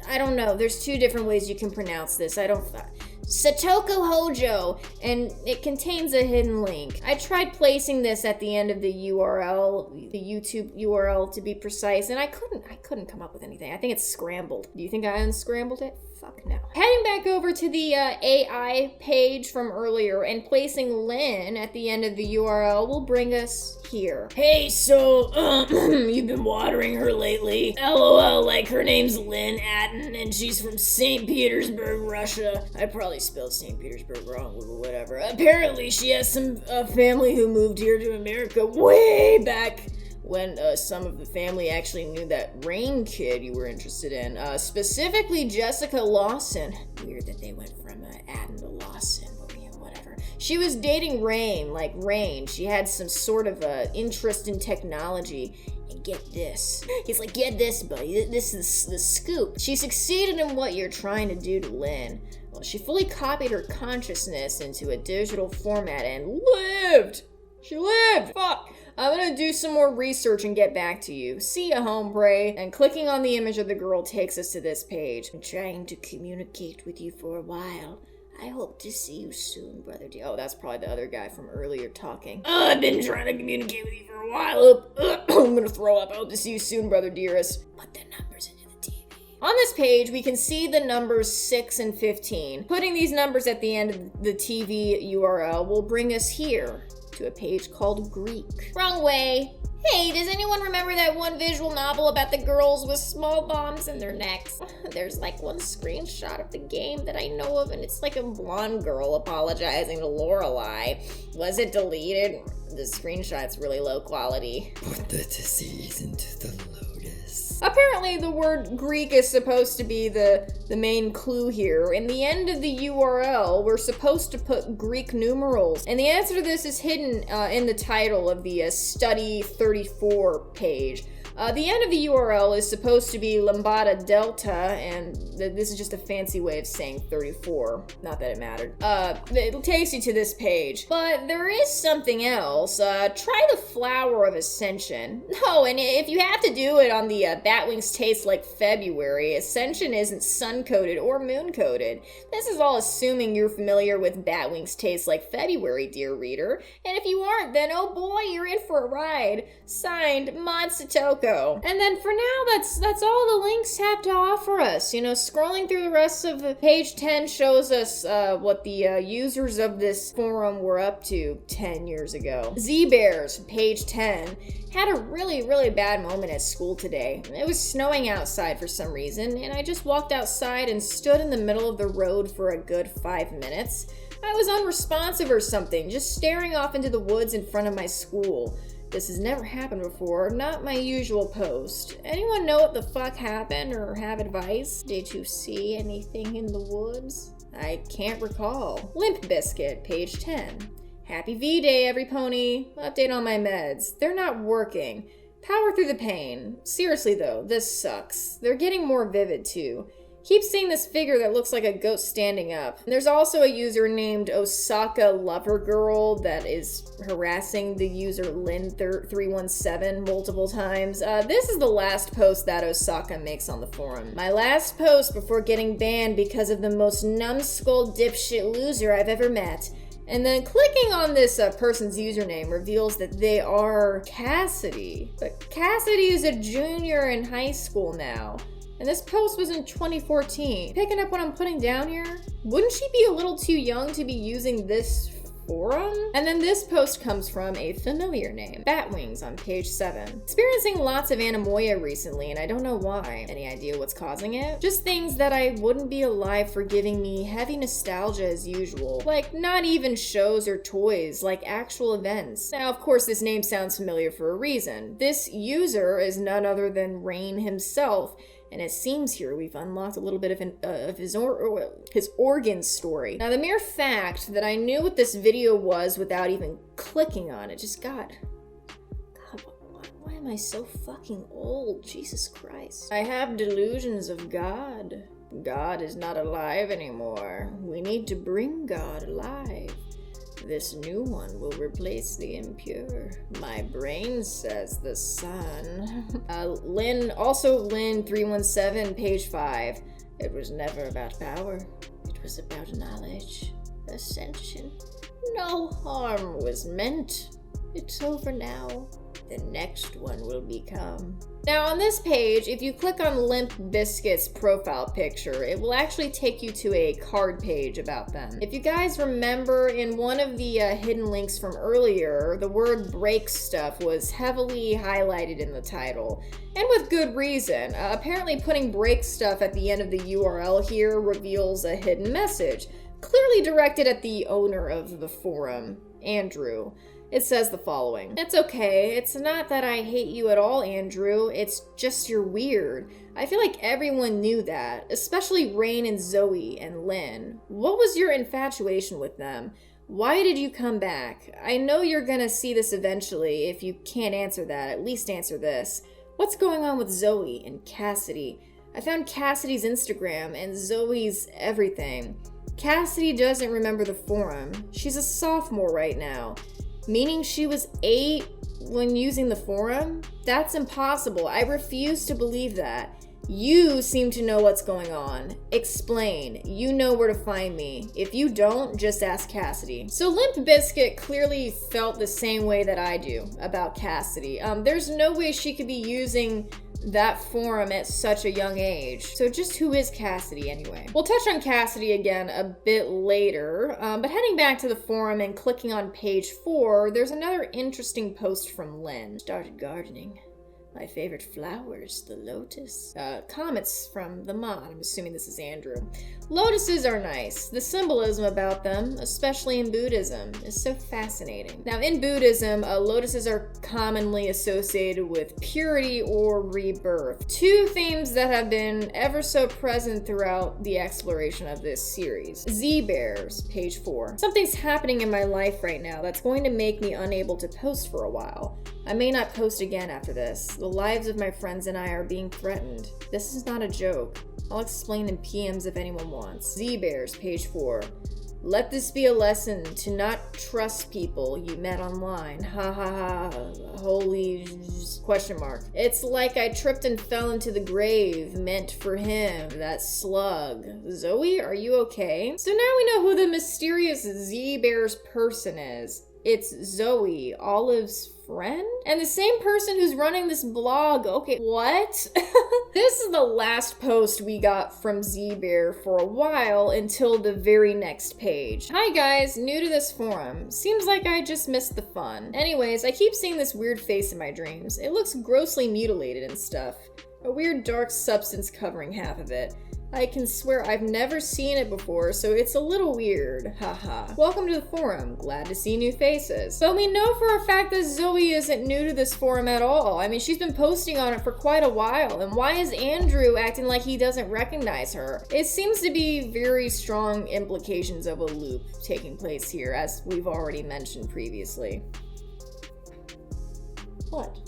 I don't know, there's two different ways you can pronounce this. Satoko Hojo, and it contains a hidden link. I tried placing this at the end of the URL, the YouTube URL to be precise, and I couldn't come up with anything. I think it's scrambled. Do you think I unscrambled it? Fuck no. Heading back over to the AI page from earlier and placing Lynn at the end of the URL will bring us here. Hey, so, you've been watering her lately? LOL, like her name's Lynn Atten, and she's from St. Petersburg, Russia. I probably spelled St. Petersburg wrong, but whatever. Apparently, she has some family who moved here to America way back when some of the family actually knew that Rain kid you were interested in, specifically Jessica Lawson. Weird that they went from Adam to Lawson, but whatever. She was dating Rain, like Rain. She had some sort of interest in technology. And get this. He's like, get this, buddy. This is the scoop. She succeeded in what you're trying to do to Lynn. Well, she fully copied her consciousness into a digital format and lived. She lived. Fuck. I'm gonna do some more research and get back to you. See ya, hombre. And clicking on the image of the girl takes us to this page. I'm trying to communicate with you for a while. I hope to see you soon, brother dear. Oh, that's probably the other guy from earlier talking. I've been trying to communicate with you for a while. I'm gonna throw up. I hope to see you soon, brother dearest. Put the numbers into the TV. On this page, we can see the numbers 6 and 15. Putting these numbers at the end of the TV URL will bring us here to a page called Greek. Wrong way. Hey, does anyone remember that one visual novel about the girls with small bombs in their necks? There's like one screenshot of the game that I know of, and it's like a blonde girl apologizing to Lorelei. Was it deleted? The screenshot's really low quality. Put the disease into the lotus. Apparently the word Greek is supposed to be the main clue here. In the end of the URL, we're supposed to put Greek numerals. And the answer to this is hidden in the title of the Study 34 page. The end of the URL is supposed to be Lambda Delta, and this is just a fancy way of saying 34. Not that it mattered. It takes you to this page. But there is something else. Try the Flower of Ascension. No, and if you have to do it on the Batwings Taste Like February, Ascension isn't sun-coated or moon-coated. This is all assuming you're familiar with Batwings Taste Like February, dear reader. And if you aren't, then oh boy, you're in for a ride. Signed, Mod Satoko. And then for now, that's all the links have to offer us. You know, scrolling through the rest of the page 10 shows us what the users of this forum were up to 10 years ago. Z-Bears, page 10, had a really, really bad moment at school today. It was snowing outside for some reason, and I just walked outside and stood in the middle of the road for a good 5 minutes. I was unresponsive or something, just staring off into the woods in front of my school. This has never happened before, not my usual post. Anyone know what the fuck happened or have advice? Did you see anything in the woods? I can't recall. Limp Biscuit, page 10. Happy V-Day, every pony. Update on my meds. They're not working. Power through the pain. Seriously though, this sucks. They're getting more vivid too. Keep seeing this figure that looks like a ghost standing up. There's also a user named Osaka Lover Girl that is harassing the user Lynn317 multiple times. This is the last post that Osaka makes on the forum. My last post before getting banned because of the most numbskull dipshit loser I've ever met. And then clicking on this person's username reveals that they are Cassidy. But Cassidy is a junior in high school now. And this post was in 2014. Picking up what I'm putting down here? Wouldn't she be a little too young to be using this forum? And then this post comes from a familiar name, Batwings on page 7. Experiencing lots of anemoia recently, and I don't know why. Any idea what's causing it? Just things that I wouldn't be alive for giving me heavy nostalgia as usual. Like not even shows or toys, like actual events. Now, of course, this name sounds familiar for a reason. This user is none other than Rain himself, and it seems here we've unlocked a little bit of his origin story. Now, the mere fact that I knew what this video was without even clicking on it, just God, why am I so fucking old? Jesus Christ. I have delusions of God. God is not alive anymore. We need to bring God alive. This new one will replace the impure. My brain says the sun. Lynn 317, page 5. It was never about power. It was about knowledge. Ascension. No harm was meant. It's over now. The next one will become. Now on this page, if you click on Limp Bizkit's profile picture, it will actually take you to a card page about them. If you guys remember, in one of the hidden links from earlier, the word break stuff was heavily highlighted in the title, and with good reason. Apparently putting break stuff at the end of the URL here reveals a hidden message, clearly directed at the owner of the forum, Andrew. It says the following. It's okay. It's not that I hate you at all, Andrew. It's just you're weird. I feel like everyone knew that, especially Rain and Zoe and Lynn. What was your infatuation with them? Why did you come back? I know you're gonna see this eventually. If you can't answer that, at least answer this. What's going on with Zoe and Cassidy? I found Cassidy's Instagram and Zoe's everything. Cassidy doesn't remember the forum. She's a sophomore right now. Meaning she was 8 when using the forum? That's impossible. I refuse to believe that. You seem to know what's going on. Explain. You know where to find me. If you don't, just ask Cassidy. So Limp Bizkit clearly felt the same way that I do about Cassidy. There's no way she could be using that forum at such a young age. So just who is Cassidy anyway? We'll touch on Cassidy again a bit later, but heading back to the forum and clicking on page 4, there's another interesting post from Lynn. Started gardening. My favorite flowers, the lotus. Comments from the mod. I'm assuming this is Andrew. Lotuses are nice. The symbolism about them, especially in Buddhism, is so fascinating. Now, in Buddhism, lotuses are commonly associated with purity or rebirth. Two themes that have been ever so present throughout the exploration of this series. Z-Bears, page 4. Something's happening in my life right now that's going to make me unable to post for a while. I may not post again after this. The lives of my friends and I are being threatened. This is not a joke. I'll explain in PMs if anyone wants. Z-Bears, page 4. Let this be a lesson to not trust people you met online. Ha ha ha. Holy question mark. It's like I tripped and fell into the grave meant for him, that slug. Zoe, are you okay? So now we know who the mysterious Z-Bears person is. It's Zoe, Olive's friend? And the same person who's running this blog. Okay, what? This is the last post we got from Z-Bear for a while until the very next page. Hi guys, new to this forum. Seems like I just missed the fun. Anyways, I keep seeing this weird face in my dreams. It looks grossly mutilated and stuff. A weird dark substance covering half of it. I can swear I've never seen it before, so it's a little weird. Haha. Welcome to the forum. Glad to see new faces. But we know for a fact that Zoe isn't new to this forum at all. I mean, she's been posting on it for quite a while. And why is Andrew acting like he doesn't recognize her? It seems to be very strong implications of a loop taking place here, as we've already mentioned previously. What?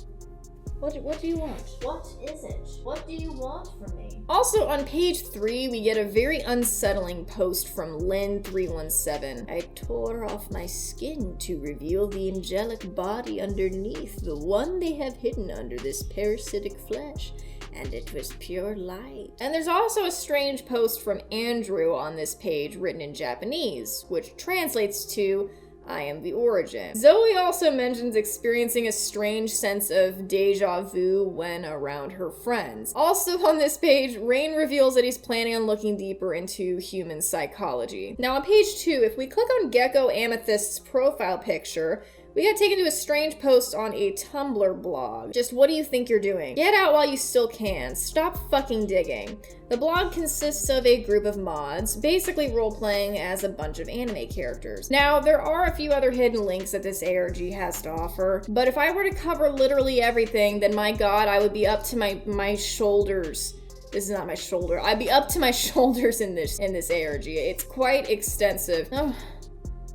What do you want? What is it? What do you want from me? Also, on page 3, we get a very unsettling post from Lynn 317. I tore off my skin to reveal the angelic body underneath, the one they have hidden under this parasitic flesh. And it was pure light. And there's also a strange post from Andrew on this page written in Japanese, which translates to, I am the origin. Zoe also mentions experiencing a strange sense of deja vu when around her friends. Also on this page, Rain reveals that he's planning on looking deeper into human psychology. Now on page 2, if we click on Gecko Amethyst's profile picture, we got taken to a strange post on a Tumblr blog. Just what do you think you're doing? Get out while you still can. Stop fucking digging. The blog consists of a group of mods, basically role-playing as a bunch of anime characters. Now, there are a few other hidden links that this ARG has to offer, but if I were to cover literally everything, then my god, I would be up to my shoulders. This is not my shoulder. I'd be up to my shoulders in this ARG. It's quite extensive.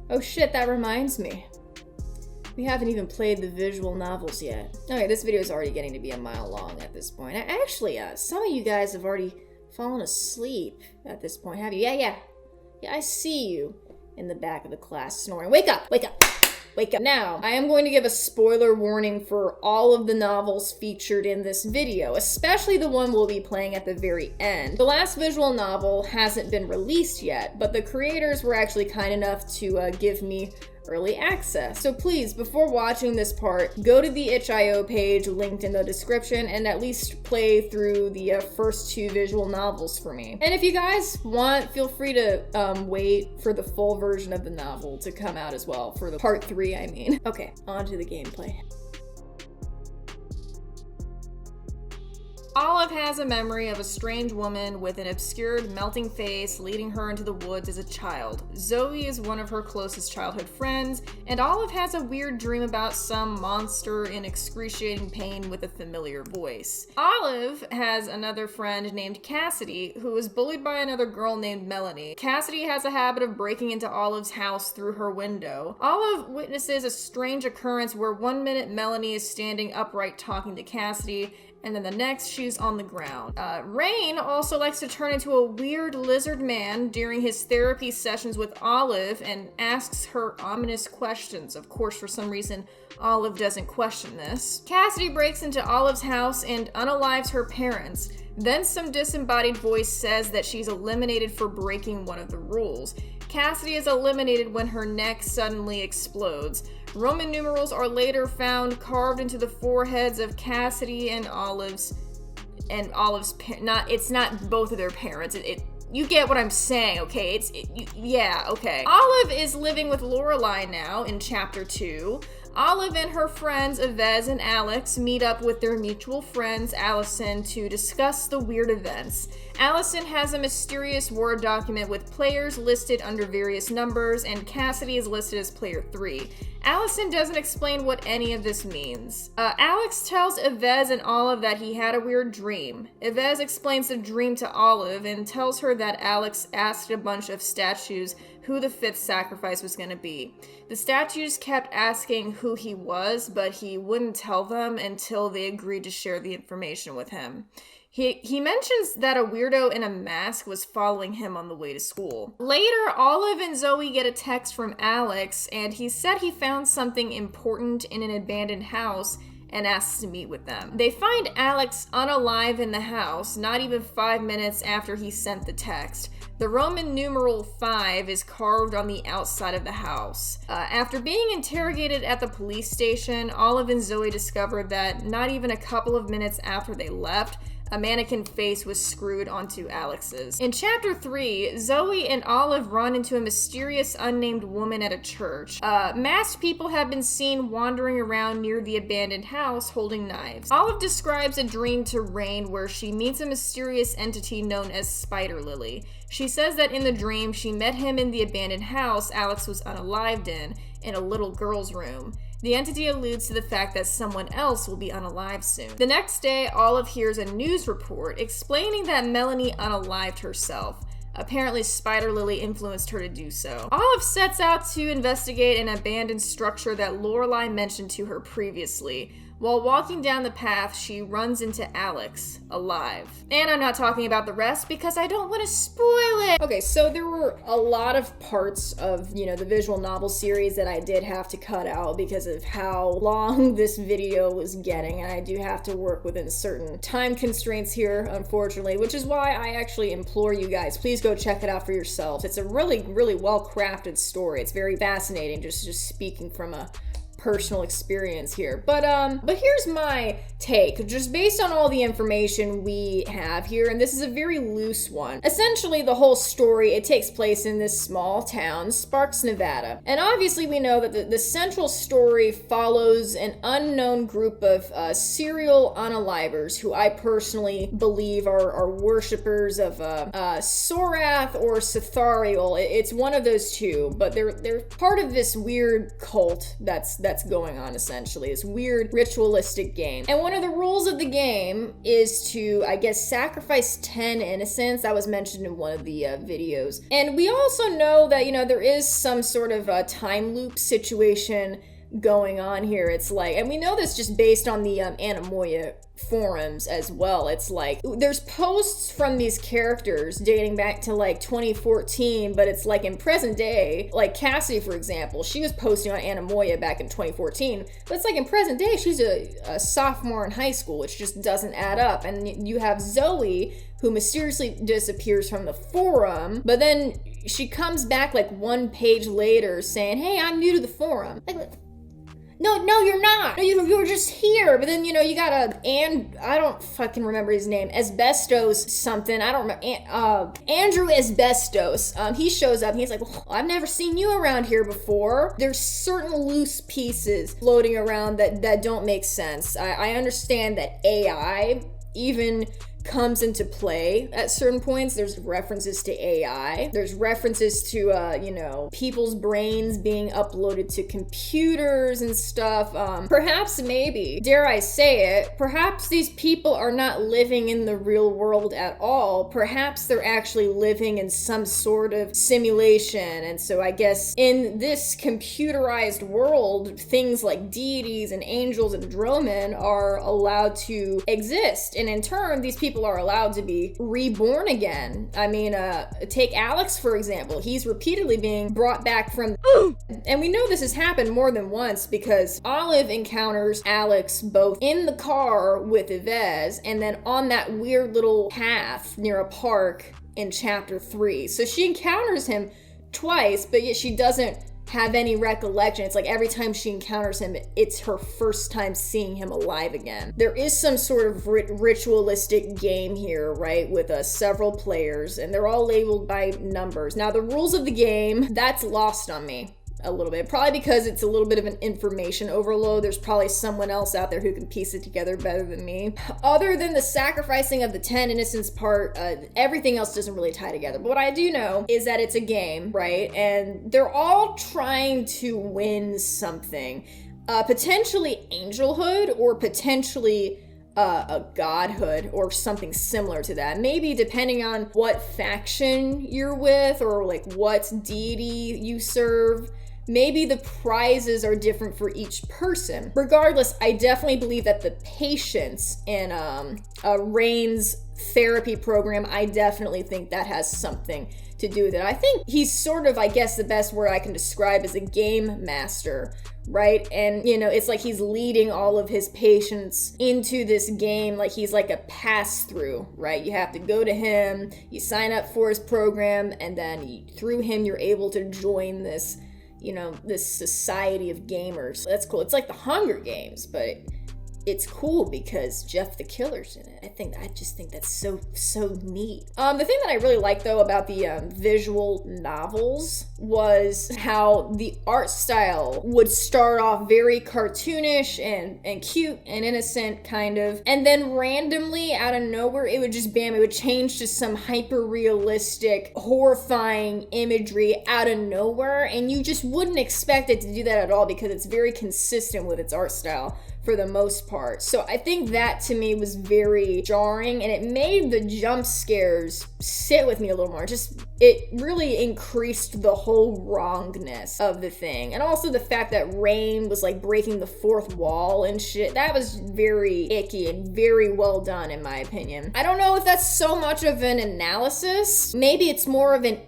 Oh shit, that reminds me. We haven't even played the visual novels yet. Okay, this video is already getting to be a mile long at this point. Actually, some of you guys have already fallen asleep at this point, have you? Yeah, I see you in the back of the class snoring. Wake up! Wake up! Wake up. Now, I am going to give a spoiler warning for all of the novels featured in this video, especially the one we'll be playing at the very end. The last visual novel hasn't been released yet, but the creators were actually kind enough to give me early access. So please, before watching this part, go to the itch.io page linked in the description and at least play through the first 2 visual novels for me. And if you guys want, feel free to wait for the full version of the novel to come out as well, for the part 3, I mean. Okay, on to the gameplay. Olive has a memory of a strange woman with an obscured, melting face leading her into the woods as a child. Zoe is one of her closest childhood friends, and Olive has a weird dream about some monster in excruciating pain with a familiar voice. Olive has another friend named Cassidy, who is bullied by another girl named Melanie. Cassidy has a habit of breaking into Olive's house through her window. Olive witnesses a strange occurrence where one minute Melanie is standing upright talking to Cassidy, and then the next, she's on the ground. Rain also likes to turn into a weird lizard man during his therapy sessions with Olive and asks her ominous questions. Of course, for some reason, Olive doesn't question this. Cassidy breaks into Olive's house and unalives her parents. Then some disembodied voice says that she's eliminated for breaking one of the rules. Cassidy is eliminated when her neck suddenly explodes. Roman numerals are later found carved into the foreheads of Cassidy and Olive's it's not both of their parents. You get what I'm saying, okay? Yeah, okay. Olive is living with Loeylane now in chapter 2. Olive and her friends Yves and Alex meet up with their mutual friends Allison to discuss the weird events. Allison has a mysterious Word document with players listed under various numbers, and Cassidy is listed as player 3. Allison doesn't explain what any of this means. Alex tells Yves and Olive that he had a weird dream. Yves explains the dream to Olive and tells her that Alex asked a bunch of statues who the 5th sacrifice was going to be. The statues kept asking who he was, but he wouldn't tell them until they agreed to share the information with him. He mentions that a weirdo in a mask was following him on the way to school. Later, Olive and Zoe get a text from Alex, and he said he found something important in an abandoned house and asks to meet with them. They find Alex unalive in the house, not even 5 minutes after he sent the text. The Roman numeral 5 is carved on the outside of the house. After being interrogated at the police station, Olive and Zoe discovered that not even a couple of minutes after they left, a mannequin face was screwed onto Alex's. In chapter 3, Zoe and Olive run into a mysterious unnamed woman at a church. Masked people have been seen wandering around near the abandoned house holding knives. Olive describes a dream to Rain where she meets a mysterious entity known as Spider Lily. She says that in the dream she met him in the abandoned house Alex was unalived in a little girl's room. The entity alludes to the fact that someone else will be unalived soon. The next day, Olive hears a news report explaining that Melanie unalived herself. Apparently, Spider Lily influenced her to do so. Olive sets out to investigate an abandoned structure that Lorelai mentioned to her previously. While walking down the path, she runs into Alex, alive. And I'm not talking about the rest because I don't want to spoil it. Okay, so there were a lot of parts of, the visual novel series that I did have to cut out because of how long this video was getting, and I do have to work within certain time constraints here, unfortunately, which is why I actually implore you guys, please go check it out for yourselves. It's a really, really well-crafted story. It's very fascinating, just speaking from a personal experience here. But here's my take, just based on all the information we have here, and this is a very loose one. Essentially, the whole story, it takes place in this small town, Sparks, Nevada. And obviously we know that the central story follows an unknown group of serial unalivers who I personally believe are worshippers of Sorath or Sethariel. It's one of those two, but they're part of this weird cult that's going on, essentially, this weird ritualistic game. And one of the rules of the game is to, I guess, sacrifice 10 innocents. That was mentioned in one of the videos. And we also know that, there is some sort of a time loop situation going on here. It's like, and we know this just based on the Anemoia forums as well. It's like, there's posts from these characters dating back to like 2014, but it's like in present day, like Cassie, for example, she was posting on Anemoia back in 2014, but it's like in present day, she's a sophomore in high school, which just doesn't add up. And you have Zoe, who mysteriously disappears from the forum, but then she comes back like one page later saying, hey, I'm new to the forum. Like, no, you're not. No, you were just here. But then, you got I don't fucking remember his name. Asbestos something. I don't remember. Andrew Asbestos. He shows up and he's like, well, I've never seen you around here before. There's certain loose pieces floating around that don't make sense. I understand that AI even comes into play at certain points. There's references to AI. There's references to, people's brains being uploaded to computers and stuff. Perhaps, maybe, dare I say it, perhaps these people are not living in the real world at all. Perhaps they're actually living in some sort of simulation. And so I guess in this computerized world, things like deities and angels and dromen are allowed to exist. And in turn, these people are allowed to be reborn again. I mean, take Alex, for example. He's repeatedly being brought back from... And we know this has happened more than once because Olive encounters Alex both in the car with Yves and then on that weird little path near a park in chapter 3. So she encounters him twice, but yet she doesn't have any recollection. It's like every time she encounters him, it's her first time seeing him alive again. There is some sort of ritualistic game here, right, with several players, and they're all labeled by numbers. Now, the rules of the game, that's lost on me a little bit, probably because it's a little bit of an information overload. There's probably someone else out there who can piece it together better than me. Other than the sacrificing of the 10 innocents part, everything else doesn't really tie together. But what I do know is that it's a game, right? And they're all trying to win something. Potentially angelhood or potentially a godhood or something similar to that. Maybe depending on what faction you're with or like what deity you serve. Maybe the prizes are different for each person. Regardless, I definitely believe that the patience in Rain's therapy program, I definitely think that has something to do with it. I think he's sort of, I guess the best word I can describe is a game master, right? And, it's like he's leading all of his patients into this game like he's like a pass-through, right? You have to go to him, you sign up for his program, and then through him you're able to join this this society of gamers. That's cool. It's like the Hunger Games, but it's cool because Jeff the Killer's in it. I just think that's so neat. The thing that I really like though about the visual novels was how the art style would start off very cartoonish and cute and innocent kind of, and then randomly out of nowhere it would just it would change to some hyper realistic, horrifying imagery out of nowhere, and you just wouldn't expect it to do that at all because it's very consistent with its art style for the most part. So I think that to me was very jarring, and it made the jump scares sit with me a little more. It really increased the whole wrongness of the thing. And also the fact that Rain was like breaking the fourth wall and shit. That was very icky and very well done in my opinion. I don't know if that's so much of an analysis. Maybe it's more of an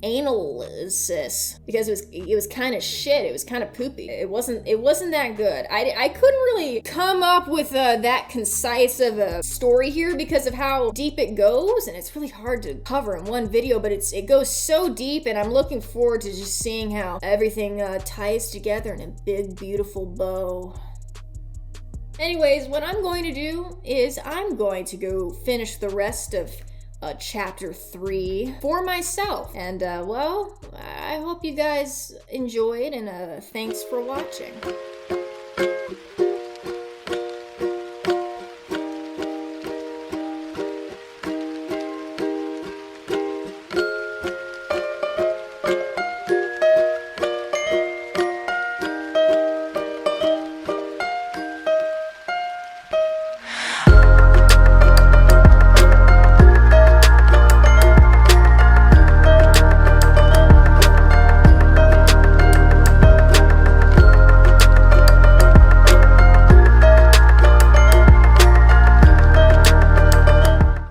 analysis, because it was kind of shit. It was kind of poopy. It wasn't that good. I couldn't really come up with that concise of a story here because of how deep it goes, and it's really hard to cover in one video, but it goes so deep, and I'm looking forward to just seeing how everything ties together in a big beautiful bow. Anyways, what I'm going to do is I'm going to go finish the rest of chapter 3 for myself. And, well, I hope you guys enjoyed, and thanks for watching.